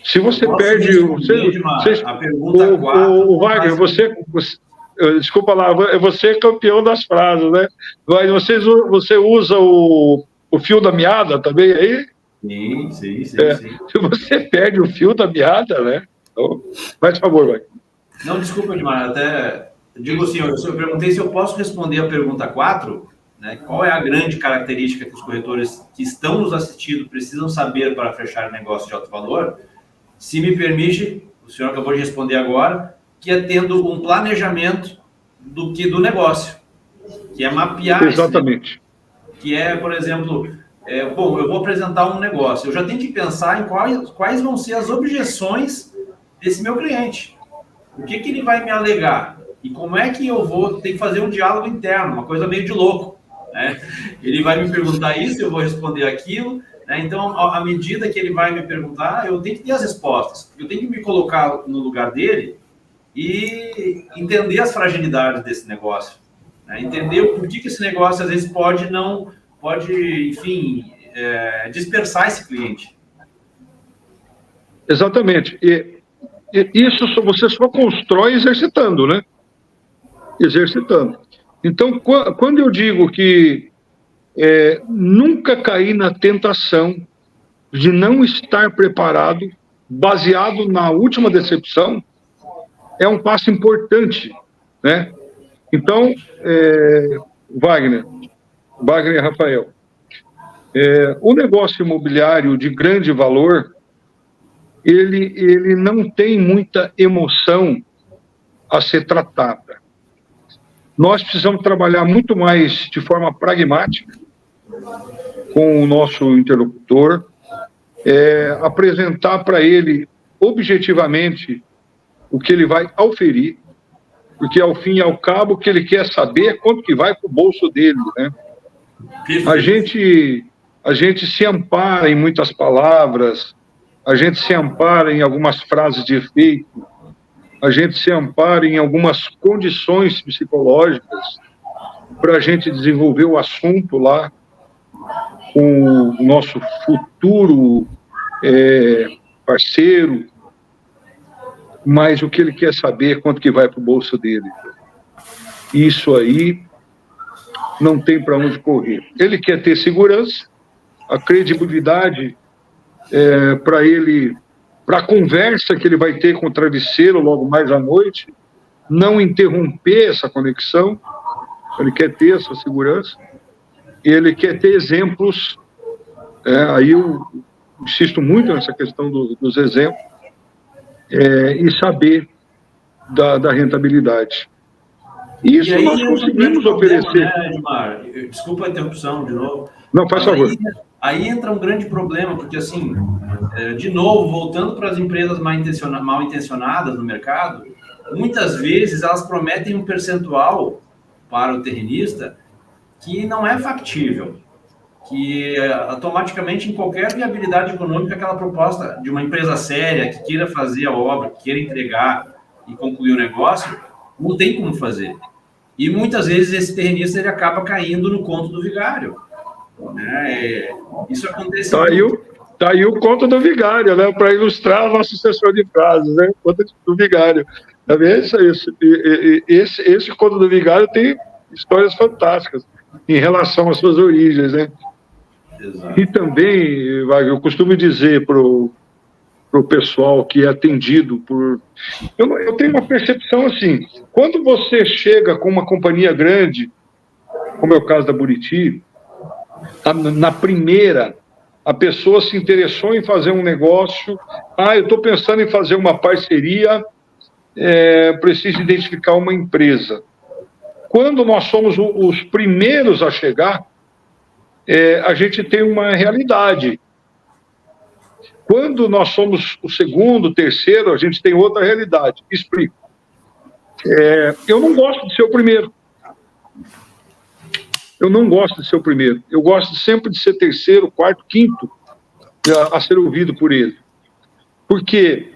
Se você perde... a pergunta 4... Wagner, desculpa lá, você é campeão das frases, né? Mas você usa o fio da meada também aí? Sim. Se você perde o fio da meada, né? Então, faz favor, Wagner. Não, desculpa, Edmar, até digo assim, eu perguntei se eu posso responder a pergunta 4, né? Qual é a grande característica que os corretores que estão nos assistindo precisam saber para fechar negócio de alto valor? Se me permite, o senhor acabou de responder agora, que é tendo um planejamento do negócio, que é mapear. Exatamente. Que é, por exemplo, bom, eu vou apresentar um negócio, eu já tenho que pensar em quais vão ser as objeções desse meu cliente. O que ele vai me alegar? E como é que eu vou ter que fazer um diálogo interno, uma coisa meio de louco, né? Ele vai me perguntar isso, eu vou responder aquilo, né? Então, à medida que ele vai me perguntar, eu tenho que ter as respostas. Eu tenho que me colocar no lugar dele e entender as fragilidades desse negócio, né? Entender o porquê que esse negócio, às vezes, pode, enfim, dispersar esse cliente. Exatamente. E isso você só constrói exercitando, né? Exercitando. Então, quando eu digo que nunca cair na tentação de não estar preparado, baseado na última decepção, é um passo importante, né? Então, Wagner e Rafael, o negócio imobiliário de grande valor, ele não tem muita emoção a ser tratada. Nós precisamos trabalhar muito mais de forma pragmática com o nosso interlocutor, apresentar para ele objetivamente o que ele vai auferir, porque ao fim e ao cabo o que ele quer saber é quanto que vai para o bolso dele, né? A gente se ampara em muitas palavras, a gente se ampara em algumas frases de efeito, a gente se ampara em algumas condições psicológicas para a gente desenvolver o assunto lá com o nosso futuro parceiro, mas o que ele quer saber é quanto que vai para o bolso dele. Isso aí não tem para onde correr. Ele quer ter segurança, a credibilidade para ele, para a conversa que ele vai ter com o travesseiro logo mais à noite, não interromper essa conexão. Ele quer ter essa segurança, e ele quer ter exemplos. Aí eu insisto muito nessa questão dos exemplos, e saber da rentabilidade. Isso nós conseguimos oferecer. Né, Edmar? Desculpa a interrupção de novo. Não, faz favor. Aí entra um grande problema, porque, assim, de novo, voltando para as empresas mal intencionadas no mercado, muitas vezes elas prometem um percentual para o terrenista que não é factível. que automaticamente, em qualquer viabilidade econômica, aquela proposta de uma empresa séria que queira fazer a obra, que queira entregar e concluir o negócio, não tem como fazer. E muitas vezes esse terrenista ele acaba caindo no conto do vigário. Né? Isso acontece Tá aí o conto do vigário, né? Para ilustrar a nossa sessão de frases, né? O conto do vigário. Tá vendo? Esse conto do vigário tem histórias fantásticas em relação às suas origens, né? Exato. E também, Wagner, eu costumo dizer para o pessoal que é atendido por... Eu tenho uma percepção assim, quando você chega com uma companhia grande, como é o caso da Buriti, na primeira, a pessoa se interessou em fazer um negócio, eu estou pensando em fazer uma parceria, preciso identificar uma empresa. Quando nós somos os primeiros a chegar, a gente tem uma realidade. Quando nós somos o segundo, terceiro, a gente tem outra realidade. Explico. Eu não gosto de ser o primeiro. Eu não gosto de ser o primeiro. Eu gosto sempre de ser terceiro, quarto, quinto a ser ouvido por ele. Porque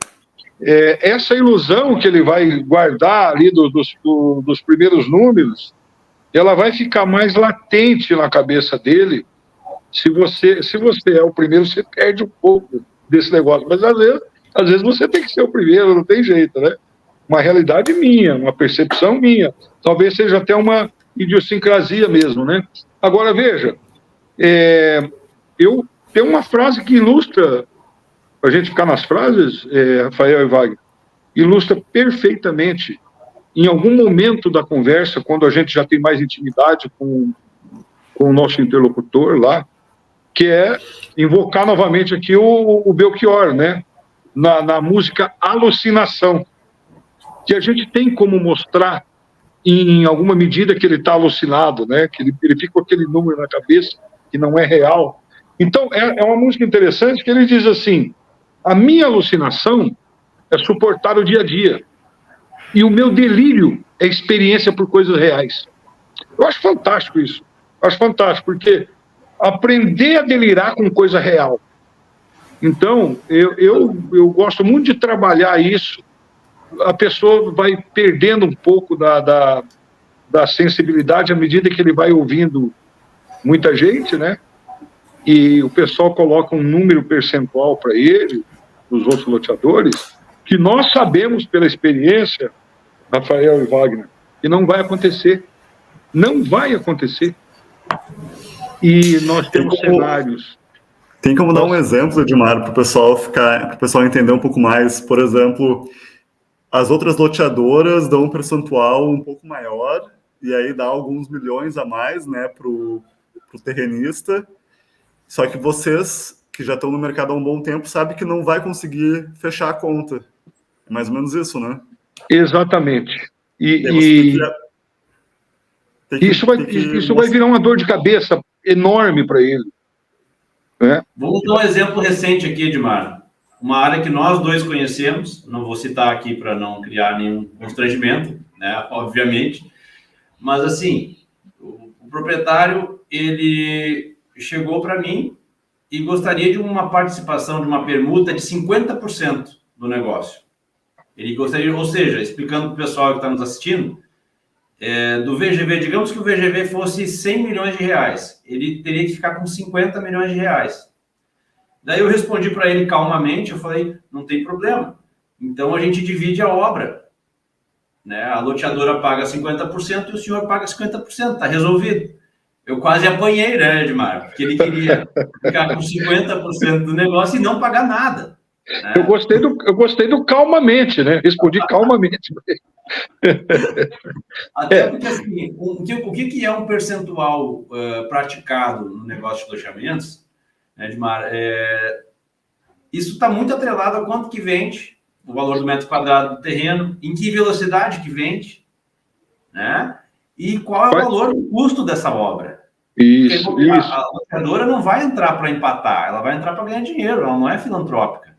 essa ilusão que ele vai guardar ali dos primeiros números, ela vai ficar mais latente na cabeça dele. Se você é o primeiro, você perde um pouco desse negócio. Mas às vezes você tem que ser o primeiro, não tem jeito, né? Uma realidade minha, uma percepção minha. Talvez seja até uma idiosincrasia mesmo, né? Agora, veja, eu tenho uma frase que ilustra, para a gente ficar nas frases, Rafael e Wagner, ilustra perfeitamente, em algum momento da conversa, quando a gente já tem mais intimidade com o nosso interlocutor lá, que é invocar novamente aqui o Belchior, né? Na música Alucinação, que a gente tem como mostrar, em alguma medida, que ele está alucinado, né? Que ele fica com aquele número na cabeça, que não é real. Então, é uma música interessante, que ele diz assim: a minha alucinação é suportar o dia a dia, e o meu delírio é experiência por coisas reais. Eu acho fantástico isso. Eu acho fantástico, porque aprender a delirar com coisa real. Então, eu gosto muito de trabalhar isso. A pessoa vai perdendo um pouco da sensibilidade à medida que ele vai ouvindo muita gente, né? E o pessoal coloca um número percentual para ele, os outros loteadores, que nós sabemos pela experiência, Rafael e Wagner, que não vai acontecer. Não vai acontecer. E nós temos cenários. Tem como dar um exemplo, Edmar, para o pessoal entender um pouco mais? Por exemplo, as outras loteadoras dão um percentual um pouco maior, e aí dá alguns milhões a mais, né, para o terrenista. Só que vocês, que já estão no mercado há um bom tempo, sabem que não vai conseguir fechar a conta. É mais ou menos isso, né? Exatamente. Isso vai virar uma dor de cabeça enorme para ele. Né? Vamos dar um exemplo recente aqui, Edmar. Uma área que nós dois conhecemos, não vou citar aqui para não criar nenhum constrangimento, né, obviamente, mas assim, o proprietário, ele chegou para mim e gostaria de uma participação, de uma permuta de 50% do negócio. Ele gostaria, ou seja, explicando para o pessoal que está nos assistindo, do VGV, digamos que o VGV fosse 100 milhões de reais, ele teria que ficar com 50 milhões de reais. Daí eu respondi para ele calmamente, eu falei, não tem problema, então a gente divide a obra, né? A loteadora paga 50% e o senhor paga 50%, está resolvido. Eu quase apanhei, né, Edmar? Porque ele queria ficar com 50% do negócio e não pagar nada. Né? Eu gostei do calmamente, né? Respondi calmamente. Até porque, assim, o que é um percentual praticado no negócio de loteamentos, né, Edmar? Isso está muito atrelado a quanto que vende, o valor do metro quadrado do terreno, em que velocidade que vende, né? E qual é o valor do custo dessa obra. Isso. A loteadora não vai entrar para empatar, ela vai entrar para ganhar dinheiro, ela não é filantrópica.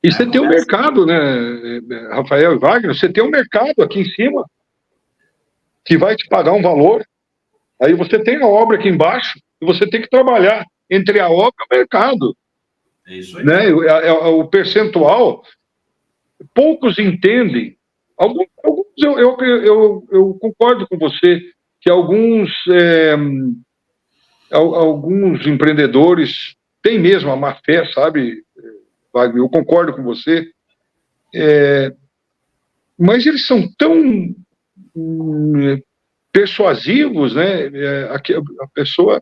E você tem um mercado, né, Rafael e Wagner? Você tem um mercado aqui em cima que vai te pagar um valor. Aí você tem a obra aqui embaixo e você tem que trabalhar entre a obra e o mercado. É isso aí. Né? O percentual, poucos entendem. Alguns eu concordo com você que alguns empreendedores têm mesmo a má fé, sabe, Wagner? Eu concordo com você. Mas eles são tão persuasivos, né? A pessoa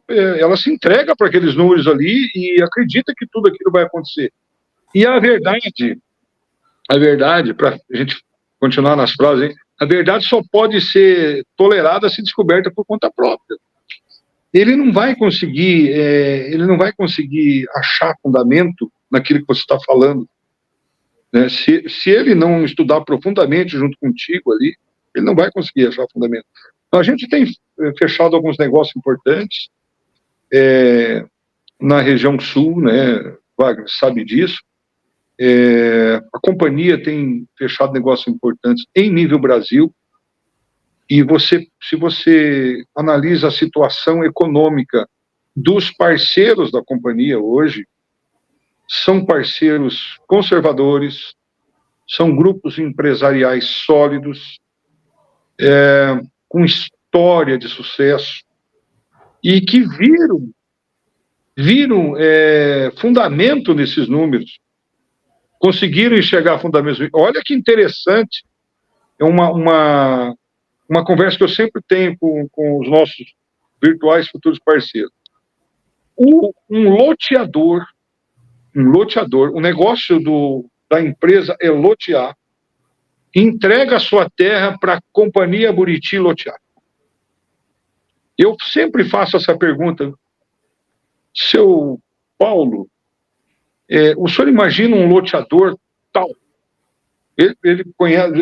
ela se entrega para aqueles números ali e acredita que tudo aquilo vai acontecer. E a verdade, para a gente continuar nas frases, hein? A verdade só pode ser tolerada se descoberta por conta própria. Ele não vai conseguir achar fundamento naquilo que você está falando. Né? Se ele não estudar profundamente junto contigo ali, ele não vai conseguir achar fundamento. Então, a gente tem fechado alguns negócios importantes na região sul, né? Wagner sabe disso. A companhia tem fechado negócios importantes em nível Brasil. E se você analisa a situação econômica dos parceiros da companhia hoje, são parceiros conservadores, são grupos empresariais sólidos, com história de sucesso, e que viram fundamento nesses números, conseguiram enxergar fundamentos. Olha que interessante, é uma conversa que eu sempre tenho com os nossos virtuais futuros parceiros. Um loteador, o negócio da empresa é lotear, entrega a sua terra para a Companhia Buriti lotear. Eu sempre faço essa pergunta, seu Paulo, o senhor imagina um loteador tal? Ele conhece,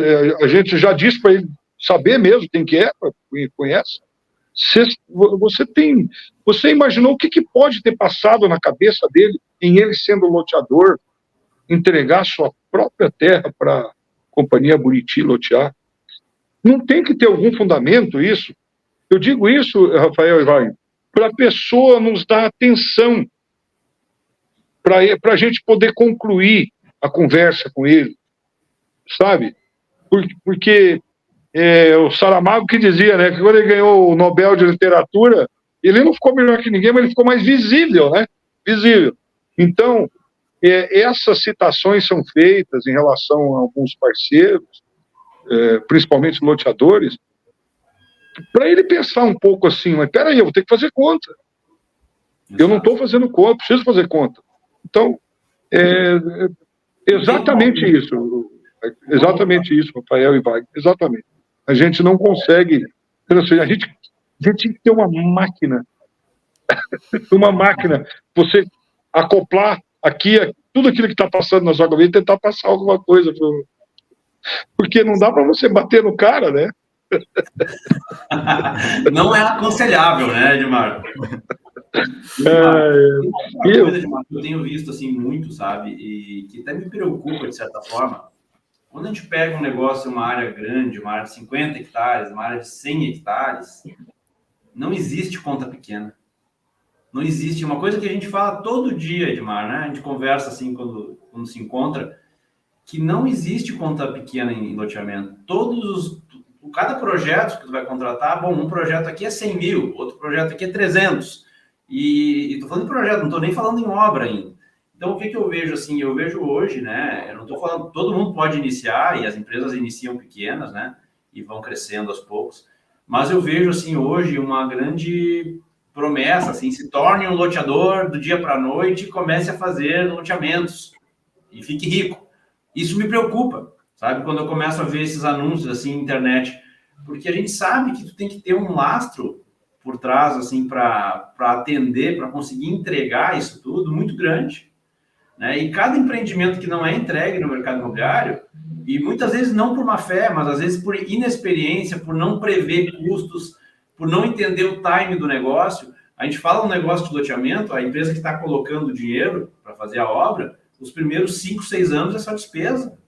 a gente já disse para ele saber mesmo quem que é, conhece. Você imaginou o que pode ter passado na cabeça dele em ele sendo loteador, entregar sua própria terra para a Companhia Buriti lotear? Não tem que ter algum fundamento isso? Eu digo isso, Rafael e Wagner, para a pessoa nos dar atenção, para a gente poder concluir a conversa com ele, sabe? Porque o Saramago que dizia, né, que quando ele ganhou o Nobel de Literatura, ele não ficou melhor que ninguém, mas ele ficou mais visível, né? Visível. Então, essas citações são feitas em relação a alguns parceiros, principalmente loteadores, para ele pensar um pouco assim, mas peraí, eu vou ter que fazer conta. Eu não estou fazendo conta, preciso fazer conta. Então, exatamente isso, Rafael e Wagner, exatamente. A gente não consegue, a gente tem que ter uma máquina, você acoplar aqui tudo aquilo que está passando na sua cabeça e tentar passar alguma coisa, porque não dá para você bater no cara, né? Não é aconselhável, né, Edmar? Eu tenho visto assim muito, sabe, e que até me preocupa de certa forma. Quando a gente pega um negócio, uma área grande, uma área de 50 hectares, uma área de 100 hectares, não existe conta pequena. Não existe. Uma coisa que a gente fala todo dia, Edmar, né? A gente conversa assim quando se encontra, que não existe conta pequena em loteamento. Cada projeto que tu vai contratar, um projeto aqui é 100 mil, outro projeto aqui é 300. E tô falando de projeto, não tô nem falando em obra ainda. Então, o que eu vejo assim? Eu vejo hoje, né? Eu não estou falando, todo mundo pode iniciar, e as empresas iniciam pequenas, né? E vão crescendo aos poucos. Mas eu vejo, assim, hoje uma grande promessa, assim, se torne um loteador do dia para a noite e comece a fazer loteamentos e fique rico. Isso me preocupa, sabe? Quando eu começo a ver esses anúncios, assim, na internet. Porque a gente sabe que tu tem que ter um lastro por trás, assim, para atender, para conseguir entregar isso tudo muito grande. Né? E cada empreendimento que não é entregue no mercado imobiliário, e muitas vezes não por má fé, mas às vezes por inexperiência, por não prever custos, por não entender o time do negócio. A gente fala um negócio de loteamento, a empresa que está colocando dinheiro para fazer a obra, os primeiros 5, 6 anos é só despesa.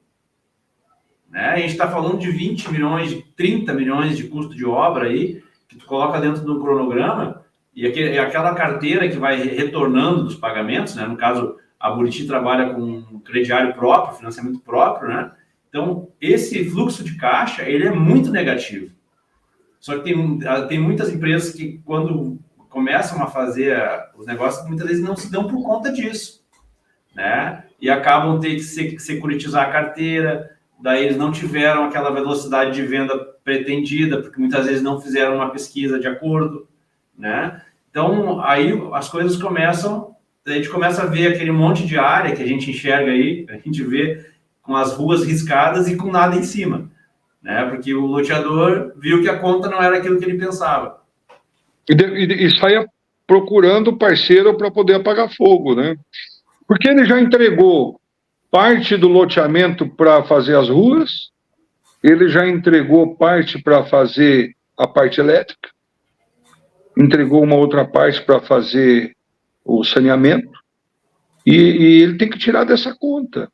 Né? A gente está falando de 20 milhões, de 30 milhões de custo de obra aí, que tu coloca dentro do cronograma, E aquela carteira que vai retornando dos pagamentos, né? No caso, a Buriti trabalha com crediário próprio, financiamento próprio, né? Então, esse fluxo de caixa, ele é muito negativo. Só que tem muitas empresas que, quando começam a fazer os negócios, muitas vezes não se dão por conta disso, né? E acabam tendo que securitizar a carteira, daí eles não tiveram aquela velocidade de venda pretendida, porque muitas vezes não fizeram uma pesquisa de acordo, né? Então, aí as coisas começam, a gente começa a ver aquele monte de área que a gente enxerga aí, a gente vê com as ruas riscadas e com nada em cima, né? Porque o loteador viu que a conta não era aquilo que ele pensava. E saia procurando parceiro para poder apagar fogo, né? Porque ele já entregou parte do loteamento para fazer as ruas, ele já entregou parte para fazer a parte elétrica, entregou uma outra parte para fazer o saneamento, e ele tem que tirar dessa conta,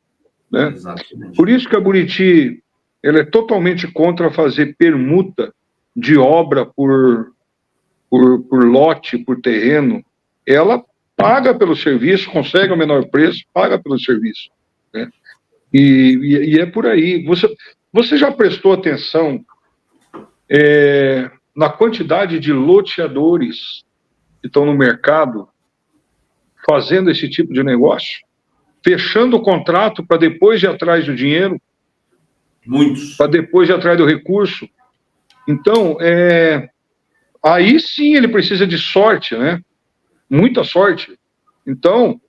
né? Exatamente. Por isso que a Buriti ela é totalmente contra fazer permuta de obra por lote, por terreno. Ela paga pelo serviço, consegue o menor preço, paga pelo serviço, né? E é por aí. Você já prestou atenção na quantidade de loteadores que estão no mercado fazendo esse tipo de negócio? Fechando o contrato para depois ir atrás do dinheiro? Muitos. Para depois ir atrás do recurso? Então, aí sim ele precisa de sorte, né? Muita sorte. Então,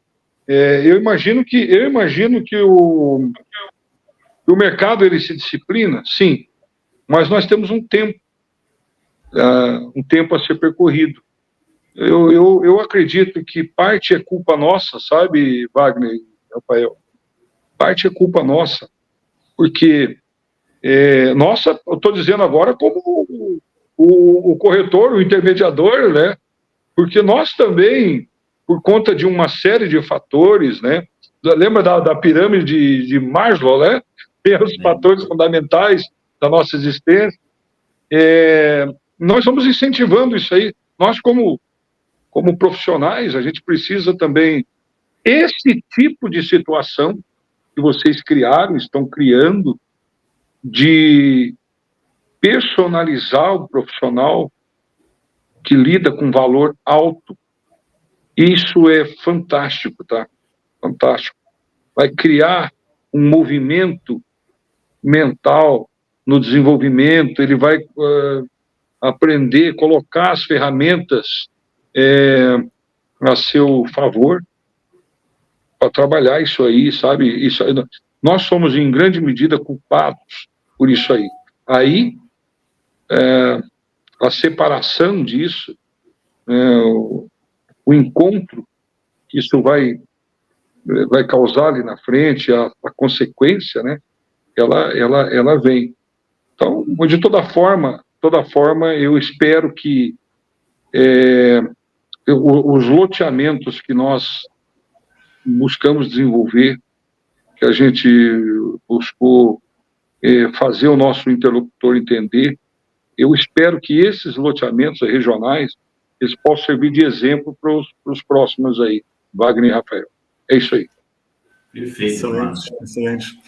eu imagino que o mercado ele se disciplina, sim, mas nós temos um tempo a ser percorrido. Eu acredito que parte é culpa nossa, sabe, Wagner e Rafael? Parte é culpa nossa, porque nossa, eu estou dizendo agora como o corretor, o intermediador, né? Porque nós também, por conta de uma série de fatores, né? Lembra da pirâmide de Maslow, né? Tem os fatores fundamentais da nossa existência. Nós vamos incentivando isso aí. Nós, como profissionais, a gente precisa também... Esse tipo de situação que vocês criaram, estão criando, de personalizar o profissional que lida com valor alto, isso é fantástico, tá? Fantástico. Vai criar um movimento mental no desenvolvimento, ele vai aprender, colocar as ferramentas a seu favor para trabalhar isso aí, sabe? Isso aí, nós somos, em grande medida, culpados por isso aí. Aí, a separação disso, o encontro que isso vai causar ali na frente, a consequência, né? Ela vem. Então, de toda forma, eu espero que os loteamentos que nós buscamos desenvolver, que a gente buscou fazer o nosso interlocutor entender, eu espero que esses loteamentos regionais eles possam servir de exemplo para os próximos aí, Wagner e Rafael. É isso aí. Perfeito. Excelente, excelente.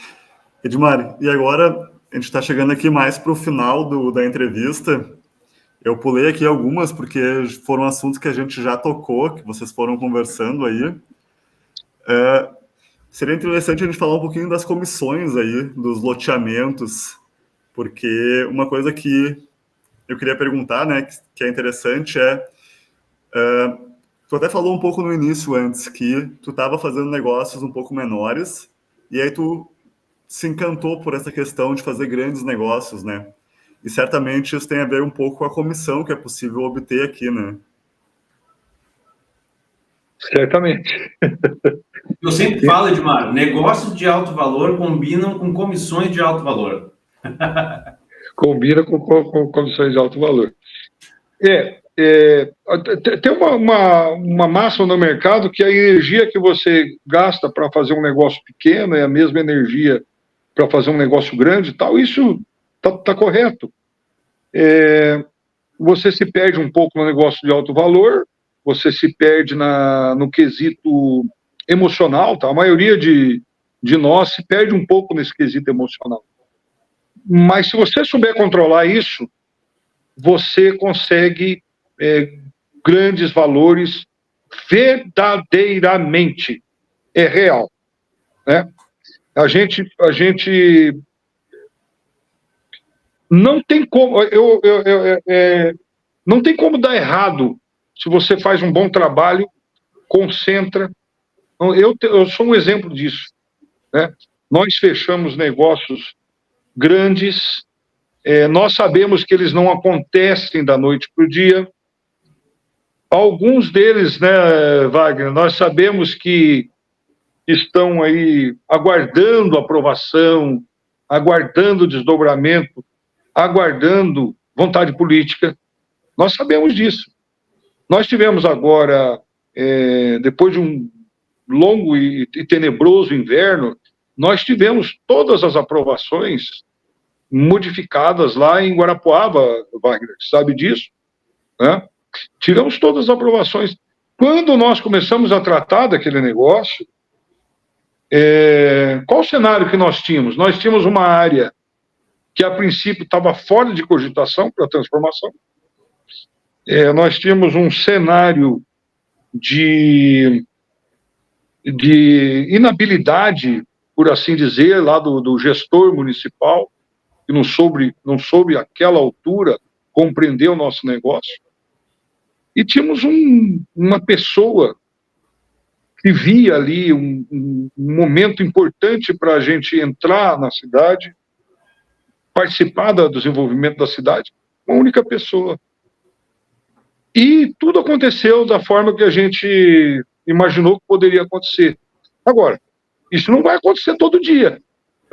Edmar, e agora a gente está chegando aqui mais para o final da entrevista. Eu pulei aqui algumas porque foram assuntos que a gente já tocou, que vocês foram conversando aí. Seria interessante a gente falar um pouquinho das comissões aí, dos loteamentos, porque uma coisa que eu queria perguntar, né, que é interessante tu até falou um pouco no início antes que tu estava fazendo negócios um pouco menores e aí tu se encantou por essa questão de fazer grandes negócios, né? E certamente isso tem a ver um pouco com a comissão que é possível obter aqui, né? Certamente. Eu sempre falo, Edmar, negócios de alto valor combinam com comissões de alto valor. Combina com comissões de alto valor. Tem uma máxima no mercado que a energia que você gasta para fazer um negócio pequeno é a mesma energia para fazer um negócio grande e tal. Isso tá correto. Você se perde um pouco no negócio de alto valor você se perde no quesito emocional, tá? A maioria de nós se perde um pouco nesse quesito emocional. Mas se você souber controlar isso, você consegue grandes valores verdadeiramente. É real, né? A gente não tem como, não tem como dar errado se você faz um bom trabalho, concentra. Eu sou um exemplo disso, né? Nós fechamos negócios grandes, nós sabemos que eles não acontecem da noite para o dia. Alguns deles, né, Wagner, nós sabemos que estão aí aguardando aprovação, aguardando desdobramento, aguardando vontade política. Nós sabemos disso. Nós tivemos agora, depois de um longo e tenebroso inverno, nós tivemos todas as aprovações modificadas lá em Guarapuava, Wagner, sabe disso, né? Tivemos todas as aprovações. Quando nós começamos a tratar daquele negócio, qual o cenário que nós tínhamos? Nós tínhamos uma área que, a princípio, estava fora de cogitação para a transformação. Nós tínhamos um cenário de inabilidade, por assim dizer, lá do gestor municipal, que não soube àquela altura compreender o nosso negócio. E tínhamos uma pessoa que via ali um momento importante para a gente entrar na cidade, participar do desenvolvimento da cidade, uma única pessoa. E tudo aconteceu da forma que a gente imaginou que poderia acontecer. Agora, isso não vai acontecer todo dia.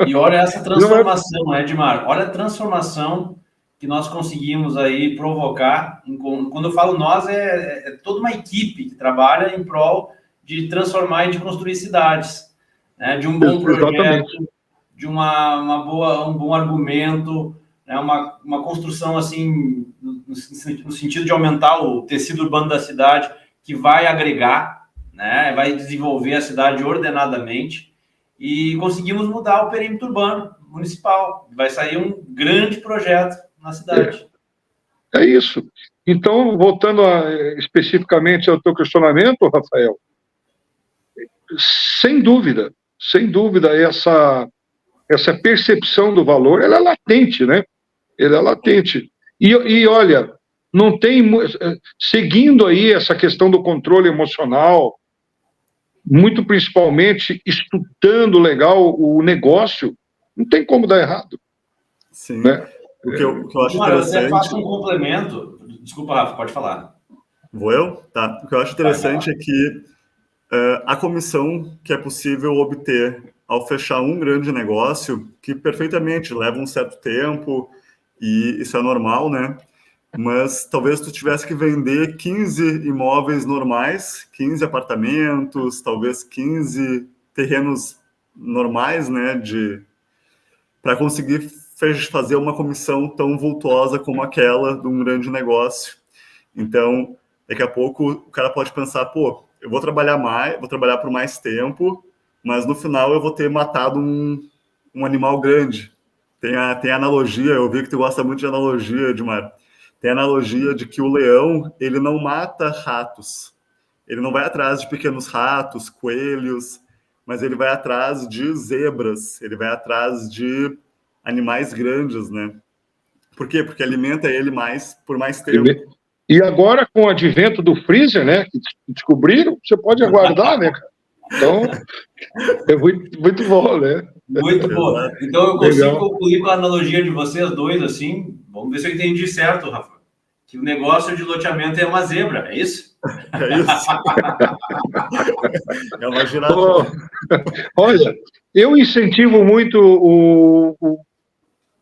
E olha essa transformação, Edmar, olha a transformação que nós conseguimos aí provocar. Quando eu falo nós, é toda uma equipe que trabalha em prol de transformar e de construir cidades, né? De um bom projeto, exatamente, de um bom argumento, né? Uma construção assim, no sentido de aumentar o tecido urbano da cidade, que vai agregar, né? Vai desenvolver a cidade ordenadamente, e conseguimos mudar o perímetro urbano municipal. Vai sair um grande projeto na cidade. É isso. Então, voltando especificamente ao teu questionamento, Rafael, sem dúvida, essa percepção do valor, ela é latente, né? Ela é latente. E olha, não tem, seguindo aí essa questão do controle emocional, muito principalmente estudando legal o negócio, não tem como dar errado. Sim. Né? O que eu acho interessante... Eu faço um complemento. Desculpa, Rafa, pode falar. Vou eu? Tá. O que eu acho interessante é que a comissão que é possível obter ao fechar um grande negócio, que perfeitamente leva um certo tempo, e isso é normal, né? Mas talvez tu tivesse que vender 15 imóveis normais, 15 apartamentos, talvez 15 terrenos normais, né, para conseguir fazer uma comissão tão vultuosa como aquela de um grande negócio. Então, daqui a pouco o cara pode pensar, pô, eu vou trabalhar por mais tempo, mas no final eu vou ter matado um animal grande. Tem a analogia, eu vi que tu gosta muito de analogia, Edmar. Tem a analogia de que o leão, ele não mata ratos. Ele não vai atrás de pequenos ratos, coelhos, mas ele vai atrás de zebras, ele vai atrás de animais grandes, né? Por quê? Porque alimenta ele por mais tempo. E agora, com o advento do freezer, né, que descobriram, você pode aguardar, né, cara? Então, é muito bom, né? Muito bom. Então, eu consigo concluir com a analogia de vocês dois, assim. Vamos ver se eu entendi certo, Rafa. Que o negócio de loteamento é uma zebra, é isso? É isso. É uma girafa. Olha, eu incentivo muito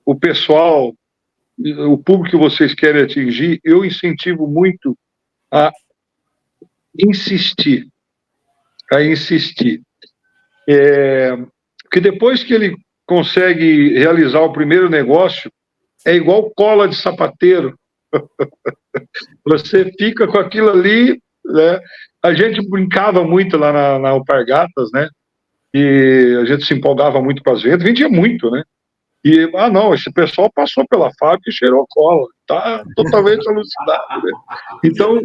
o pessoal, o público que vocês querem atingir, eu incentivo muito a insistir. Porque depois que ele consegue realizar o primeiro negócio, é igual cola de sapateiro. Você fica com aquilo ali né? A gente brincava muito lá na Alpargatas, né? E a gente se empolgava muito com as vendas, vendia muito, né? E, não, esse pessoal passou pela fábrica e cheirou cola, tá totalmente alucinado, né? Então,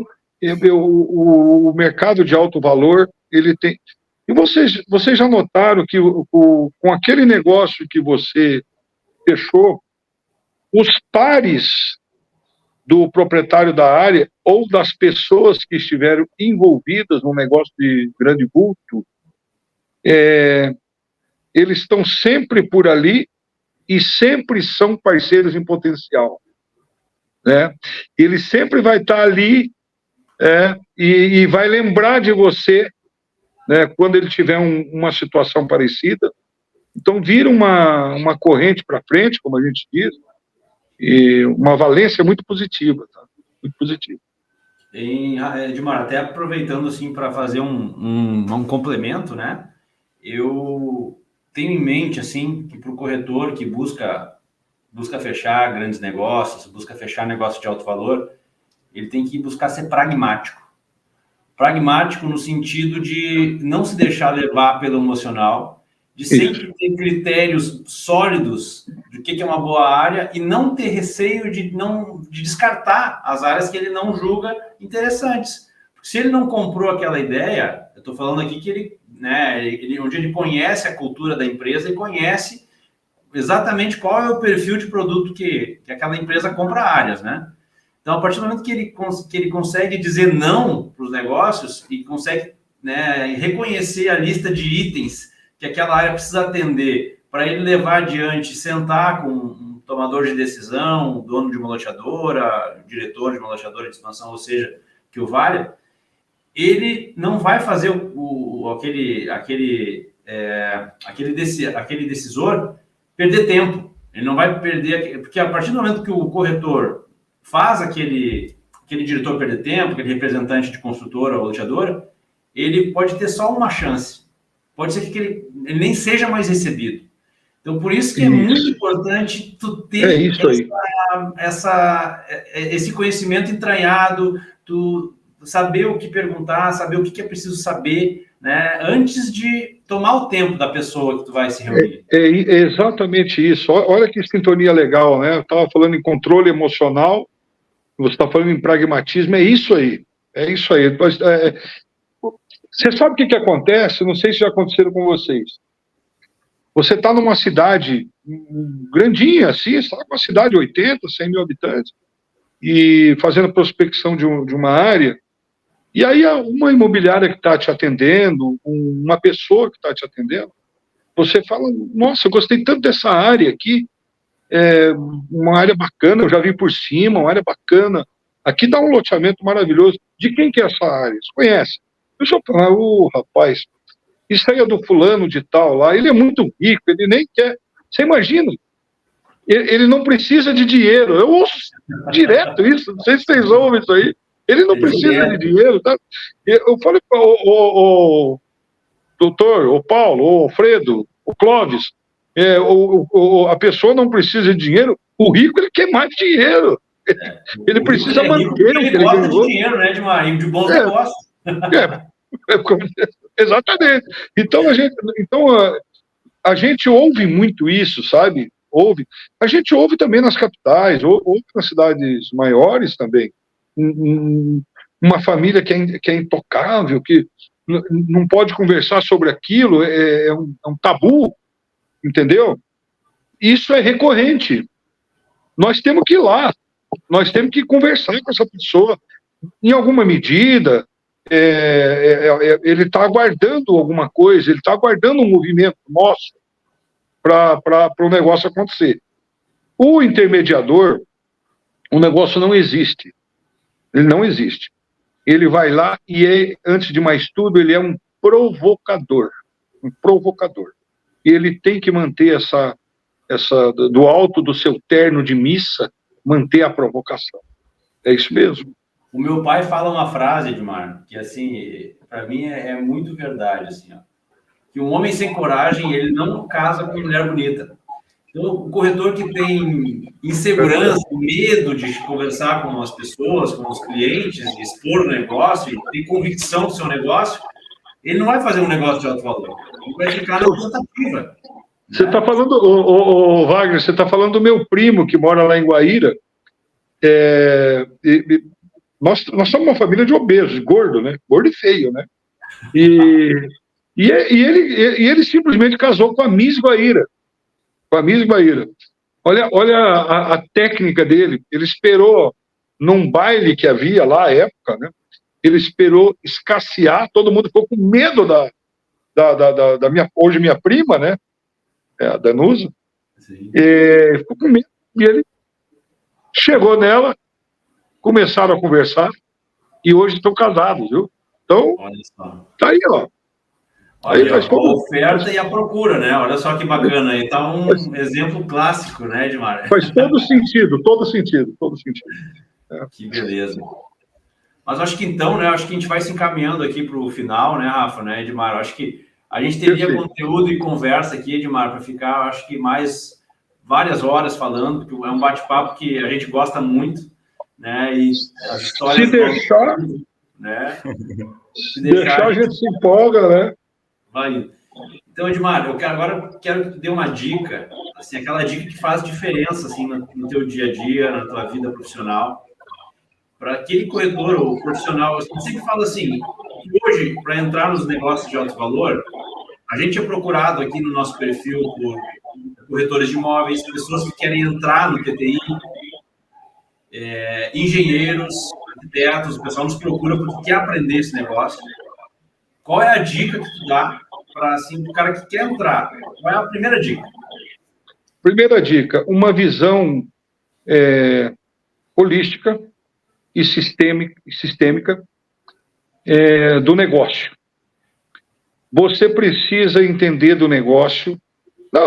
o mercado de alto valor, ele tem... E vocês já notaram que com aquele negócio que você fechou, os pares do proprietário da área ou das pessoas que estiveram envolvidas no negócio de grande vulto, eles estão sempre por ali e sempre são parceiros em potencial, né? Ele sempre vai estar ali e vai lembrar de você, né, quando ele tiver uma situação parecida. Então vira uma corrente para frente, como a gente diz, e uma valência muito positiva, tá? Muito positiva. Edmar, até aproveitando assim para fazer um complemento, né? Eu tenho em mente assim que para o corretor que busca fechar grandes negócios, busca fechar negócio de alto valor, ele tem que buscar ser pragmático. Pragmático no sentido de não se deixar levar pelo emocional, de sempre ter critérios sólidos do que é uma boa área e não ter receio de descartar as áreas que ele não julga interessantes. Porque se ele não comprou aquela ideia, eu estou falando aqui que ele, onde ele conhece a cultura da empresa e conhece exatamente qual é o perfil de produto que aquela empresa compra áreas, né? Então, a partir do momento que ele consegue dizer não para os negócios e consegue, né, reconhecer a lista de itens que aquela área precisa atender para ele levar adiante, sentar com um tomador de decisão, um dono de uma loteadora, um diretor de uma loteadora de expansão, ou seja, que o valha, ele não vai fazer aquele decisor perder tempo. Ele não vai perder... Porque a partir do momento que o corretor faz aquele diretor perder tempo, aquele representante de construtora ou loteadora, ele pode ter só uma chance. Pode ser que ele nem seja mais recebido. Então, por isso que é muito importante tu ter esse conhecimento entranhado, tu saber o que perguntar, saber o que é preciso saber, né, antes de tomar o tempo da pessoa que tu vai se reunir. É exatamente isso. Olha que sintonia legal, né? Eu estava falando em controle emocional, você está falando em pragmatismo, é isso aí. É isso aí. Você sabe o que acontece? Não sei se já aconteceu com vocês. Você está numa cidade grandinha, assim, você está numa cidade de 80, 100 mil habitantes, e fazendo prospecção de uma área, e aí uma imobiliária que está te atendendo, uma pessoa que está te atendendo, você fala, nossa, eu gostei tanto dessa área aqui, uma área bacana, eu já vi por cima, uma área bacana, aqui dá um loteamento maravilhoso. De quem que é essa área? Você conhece? Eu só falo, rapaz, isso aí é do fulano de tal lá, ele é muito rico, ele nem quer... Você imagina, ele não precisa de dinheiro, eu ouço direto isso, não sei se vocês ouvem isso aí, ele não precisa de dinheiro, tá? Eu falei para o doutor, o Paulo, o Alfredo, o Clóvis, a pessoa não precisa de dinheiro, o rico ele quer mais dinheiro, ele precisa manter o que ele gosta de dinheiro, né, de bons negócios. Exatamente. Então a gente ouve muito isso, sabe? A gente ouve também nas capitais, ouve nas cidades maiores também. Uma família que é intocável, que não pode conversar sobre aquilo, é um tabu, entendeu? Isso é recorrente. Nós temos que ir lá, nós temos que conversar com essa pessoa. Em alguma medida, ele está aguardando alguma coisa, ele está aguardando um movimento nosso para o negócio acontecer. O intermediador, o negócio não existe. Ele não existe. Ele vai lá e, antes de mais tudo, ele é um provocador. Um provocador. E ele tem que manter do alto do seu terno de missa, manter a provocação. É isso mesmo. O meu pai fala uma frase, Edmar, que, assim, para mim é muito verdade, assim, ó, que um homem sem coragem, ele não casa com uma mulher bonita. Então, o corretor que tem insegurança, medo de conversar com as pessoas, com os clientes, de expor o negócio, e tem convicção do seu negócio, ele não vai fazer um negócio de alto valor. Ele vai ficar na tentativa. Você está falando, o Wagner, você está falando do meu primo que mora lá em Guaíra. Nós somos uma família de obesos, gordo, né? Gordo e feio, né? E ele simplesmente casou com a Miss Guaíra. Com a Miss Guaíra. Olha a técnica dele. Ele esperou num baile que havia lá à época, né? Ele esperou escassear, todo mundo ficou com medo da hoje minha prima, né? A Danusa. Ficou com medo. E ele chegou nela, começaram a conversar e hoje estão casados, viu? Então, tá aí, ó. Olha, a oferta e a procura, né? Olha só que bacana aí. Tá um exemplo clássico, né, Edmar? Faz todo sentido, todo sentido. Que beleza. Mas acho que então, né? Acho que a gente vai se encaminhando aqui para o final, né, Rafa, né, Edmar? Acho que a gente teria conteúdo e conversa aqui, Edmar, para ficar, acho que mais várias horas falando, porque é um bate-papo que a gente gosta muito, né? E as histórias... Se deixar, né? Se deixar a gente se empolga, né? Vai. Então, Edmar, agora quero que tu dê uma dica, assim, aquela dica que faz diferença assim, no teu dia a dia, na tua vida profissional, para aquele corretor ou profissional. Eu sempre falo assim, que hoje, para entrar nos negócios de alto valor, a gente é procurado aqui no nosso perfil por corretores de imóveis, pessoas que querem entrar no TTI, engenheiros, arquitetos, o pessoal nos procura porque quer aprender esse negócio. Qual é a dica que tu dá para assim, o cara que quer entrar? Qual é a primeira dica? Primeira dica, uma visão holística e sistêmica do negócio. Você precisa entender do negócio,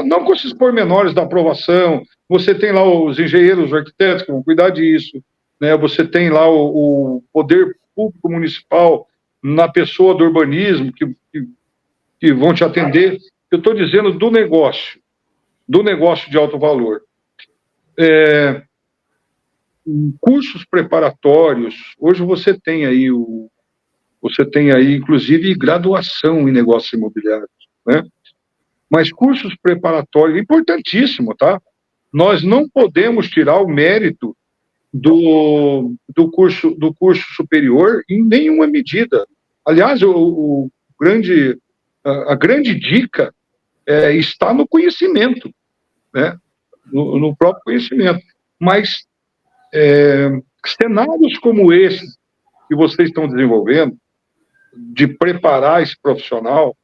não com esses pormenores da aprovação. Você tem lá os engenheiros, os arquitetos que vão cuidar disso, né? Você tem lá o poder público municipal na pessoa do urbanismo que vão te atender. Eu estou dizendo do negócio de alto valor. Cursos preparatórios. Hoje você tem aí inclusive graduação em negócios imobiliários, né? Mas cursos preparatórios, importantíssimo, tá? Nós não podemos tirar o mérito do curso superior em nenhuma medida. Aliás, a grande dica está no conhecimento, né? No próprio conhecimento. Mas cenários como esse que vocês estão desenvolvendo, de preparar esse profissional,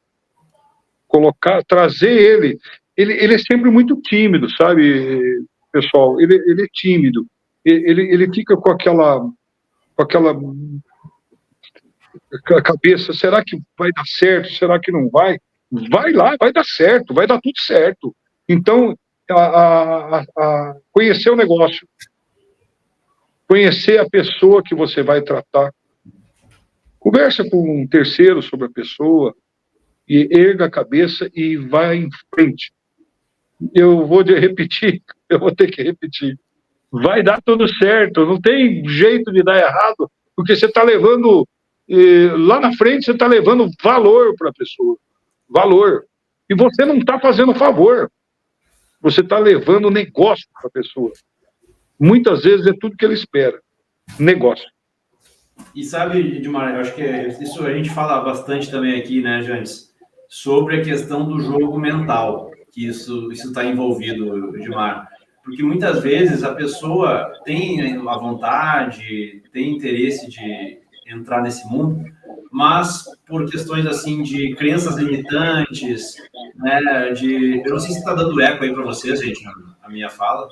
trazer ele é sempre muito tímido, sabe, pessoal? Ele é tímido, ele fica com aquela cabeça, será que vai dar certo, será que não vai? Vai lá, vai dar certo, vai dar tudo certo. Então, conhecer o negócio, conhecer a pessoa que você vai tratar, conversa com um terceiro sobre a pessoa, e erga a cabeça e vai em frente. Eu vou ter que repetir. Vai dar tudo certo, não tem jeito de dar errado, porque você está levando, lá na frente, você está levando valor para a pessoa. Valor. E você não está fazendo favor. Você está levando negócio para a pessoa. Muitas vezes é tudo que ele espera. Negócio. E sabe, Edmar, eu acho que isso a gente fala bastante também aqui, né, Jantes, sobre a questão do jogo mental, que isso está envolvido, Edmar. Porque muitas vezes a pessoa tem a vontade, tem interesse de entrar nesse mundo, mas por questões assim de crenças limitantes, né, eu não sei se está dando eco aí para vocês, gente, a minha fala.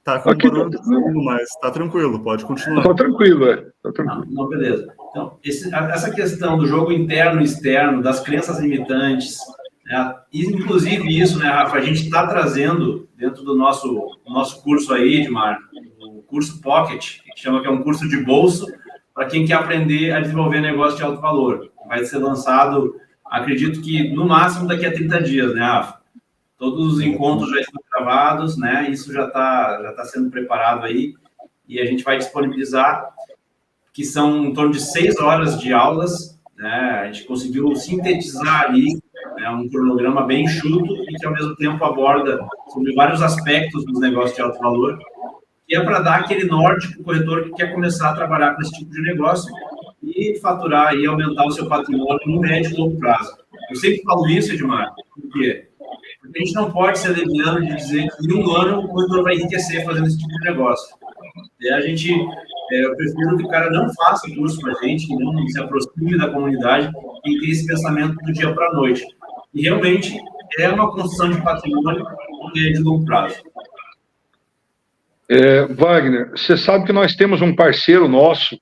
Tá com barulho de fundo, mas tá tranquilo, pode continuar. Tá tranquilo, Tá tranquilo. Não, beleza. Então, essa questão do jogo interno e externo, das crenças limitantes, né, inclusive isso, né, Rafa, a gente está trazendo dentro do nosso curso aí, Edmar, o curso Pocket, que chama que é um curso de bolso para quem quer aprender a desenvolver negócio de alto valor. Vai ser lançado, acredito que no máximo daqui a 30 dias, né, Rafa? Todos os encontros já estão gravados, né? Isso já tá sendo preparado aí. E a gente vai disponibilizar, que são em torno de 6 horas de aulas, né? A gente conseguiu sintetizar ali, né, um cronograma bem enxuto e que, ao mesmo tempo, aborda sobre vários aspectos dos negócios de alto valor, que é para dar aquele norte para o corretor que quer começar a trabalhar com esse tipo de negócio e faturar e aumentar o seu patrimônio no médio e longo prazo. Eu sempre falo isso, Edmar, por quê? Porque a gente não pode ser leviano de dizer que em um ano o corretor vai enriquecer fazendo esse tipo de negócio. Eu prefiro que o cara não faça curso com a gente, que não se aproxime da comunidade e tenha esse pensamento do dia para a noite. E realmente é uma construção de patrimônio no médio e longo prazo. Wagner, você sabe que nós temos um parceiro nosso,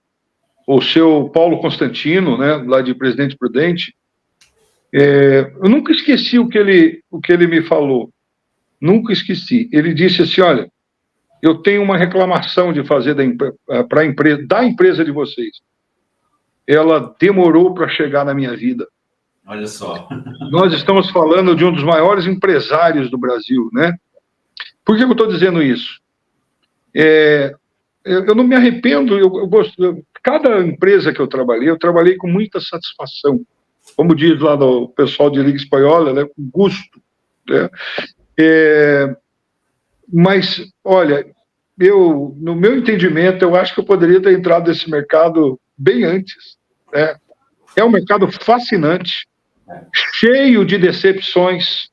o seu Paulo Constantino, né, lá de Presidente Prudente. Eu nunca esqueci o que ele me falou. Nunca esqueci. Ele disse assim, olha, eu tenho uma reclamação de fazer da empresa de vocês. Ela demorou para chegar na minha vida. Olha só. Nós estamos falando de um dos maiores empresários do Brasil, né? Por que eu estou dizendo isso? Eu não me arrependo, eu gosto. Cada empresa que eu trabalhei com muita satisfação. Como diz lá o pessoal de Liga Espanhola, né? Com gosto. Né? Mas, olha, no meu entendimento, eu acho que eu poderia ter entrado nesse mercado bem antes. Né? É um mercado fascinante, cheio de decepções,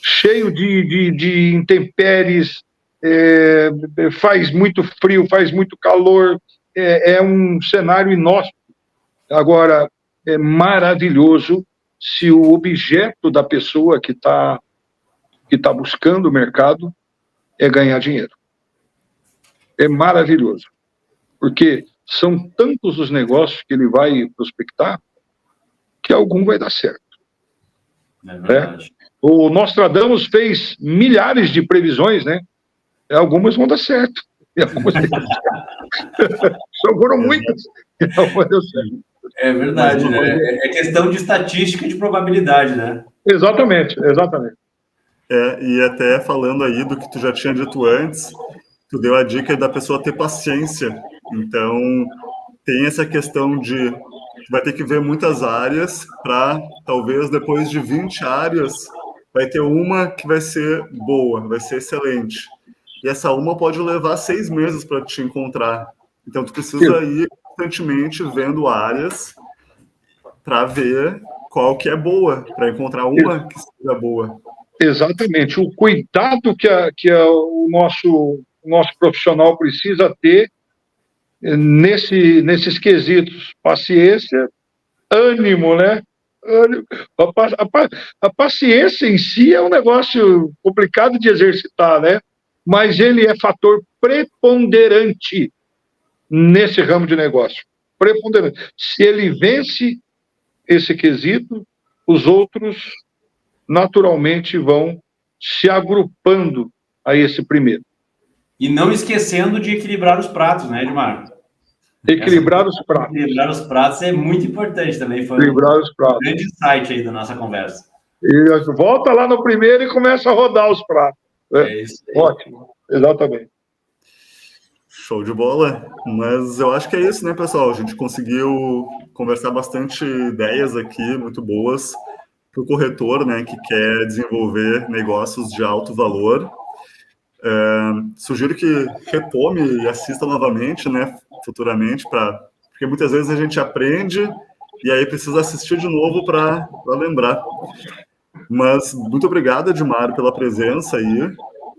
cheio de intempéries, faz muito frio, faz muito calor, é um cenário inóspito. Agora, é maravilhoso se o objeto da pessoa que tá buscando o mercado é ganhar dinheiro. É maravilhoso, porque são tantos os negócios que ele vai prospectar que algum vai dar certo. É verdade. O Nostradamus fez milhares de previsões, né? Algumas vão dar certo. E algumas só foram muitas. E algumas deu certo. É verdade, né? É questão de estatística e de probabilidade, né? Exatamente. E até falando aí do que tu já tinha dito antes, tu deu a dica da pessoa ter paciência. Então, tem essa questão de vai ter que ver muitas áreas para, talvez, depois de 20 áreas, vai ter uma que vai ser boa, vai ser excelente. E essa uma pode levar 6 meses para te encontrar. Então, tu precisa ir constantemente vendo áreas para ver qual que é boa, para encontrar uma que seja boa. Exatamente. O cuidado que o nosso profissional precisa ter nesses quesitos. Paciência, ânimo, né? A paciência em si é um negócio complicado de exercitar, né? Mas ele é fator preponderante nesse ramo de negócio. Preponderante. Se ele vence esse quesito, os outros naturalmente vão se agrupando a esse primeiro. E não esquecendo de equilibrar os pratos, né, Edmar? Equilibrar os pratos. Equilibrar os pratos é muito importante também. Foi equilibrar os pratos. Grande insight aí da nossa conversa. E volta lá no primeiro e começa a rodar os pratos. É isso aí. Ótimo, exatamente. Show de bola. Mas eu acho que é isso, né, pessoal? A gente conseguiu conversar bastante ideias aqui, muito boas, para o corretor, né, que quer desenvolver negócios de alto valor. Sugiro que retome e assista novamente, né, futuramente, porque muitas vezes a gente aprende e aí precisa assistir de novo para lembrar. Mas muito obrigado, Edmar, pela presença aí.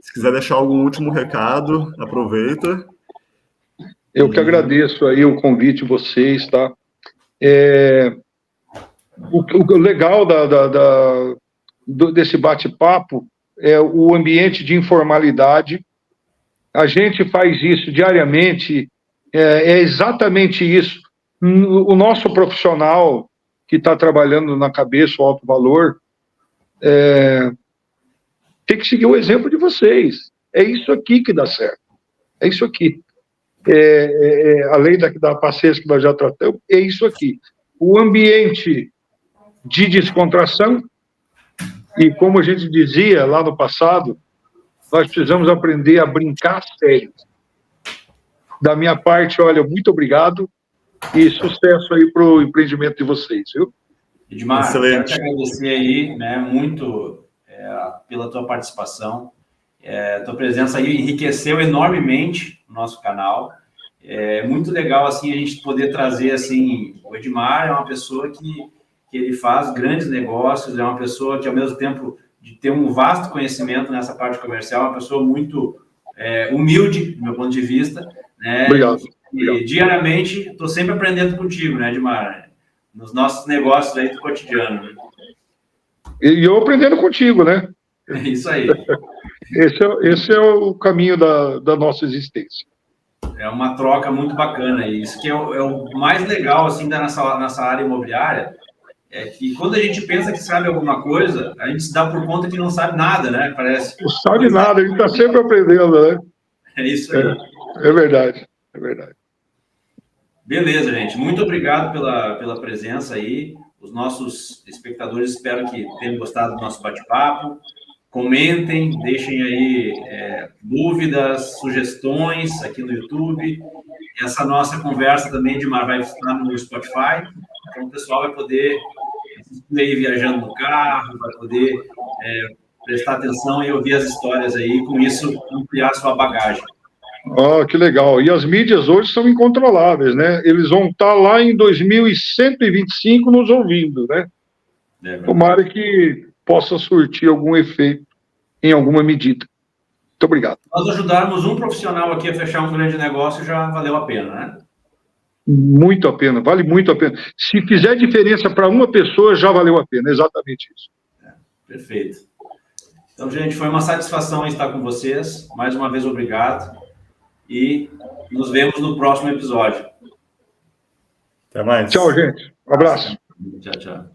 Se quiser deixar algum último recado, aproveita. Eu que agradeço aí o convite de vocês, tá? O legal desse bate-papo é o ambiente de informalidade. A gente faz isso diariamente, é exatamente isso. O nosso profissional que está trabalhando na cabeça o alto valor tem que seguir o exemplo de vocês. É isso aqui que dá certo. É isso aqui. Além da paciência que nós já tratamos, é isso aqui. O ambiente de descontração, E como a gente dizia lá no passado, nós precisamos aprender a brincar sério. Da minha parte, olha, muito obrigado e sucesso aí para o empreendimento de vocês, viu? Edmar, quero te agradecer aí, né, muito pela tua participação. Tua presença aí enriqueceu enormemente o nosso canal. É muito legal, assim, a gente poder trazer, assim, o Edmar é uma pessoa que ele faz grandes negócios, é uma pessoa que, ao mesmo tempo de ter um vasto conhecimento nessa parte comercial, é uma pessoa muito humilde, do meu ponto de vista, né? Obrigado. E diariamente, estou sempre aprendendo contigo, né, Edmar? Nos nossos negócios aí do cotidiano. Né? E eu aprendendo contigo, né? É isso aí. Esse é o caminho da nossa existência. É uma troca muito bacana. E isso que é o mais legal, assim, nessa área imobiliária, é que quando a gente pensa que sabe alguma coisa, a gente se dá por conta que não sabe nada, né? Parece. Não sabe nada, a gente está sempre aprendendo, né? É isso aí. É verdade, é verdade. Beleza, gente. Muito obrigado pela presença aí. Os nossos espectadores espero que tenham gostado do nosso bate-papo. Comentem, deixem aí dúvidas, sugestões aqui no YouTube. Essa nossa conversa também, Edmar, vai estar no Spotify. Então, o pessoal vai poder assistir aí viajando no carro, vai poder prestar atenção e ouvir as histórias aí, com isso, ampliar a sua bagagem. Oh, que legal. E as mídias hoje são incontroláveis, né? Eles vão estar lá em 2125 nos ouvindo, né? Tomara que possa surtir algum efeito em alguma medida. Muito obrigado. Nós ajudarmos um profissional aqui a fechar um grande negócio já valeu a pena, né? Muito a pena, vale muito a pena. Se fizer diferença para uma pessoa, já valeu a pena, exatamente isso. Perfeito. Então, gente, foi uma satisfação estar com vocês. Mais uma vez, obrigado. E nos vemos no próximo episódio. Até mais. Tchau, gente. Um abraço. Tchau, tchau.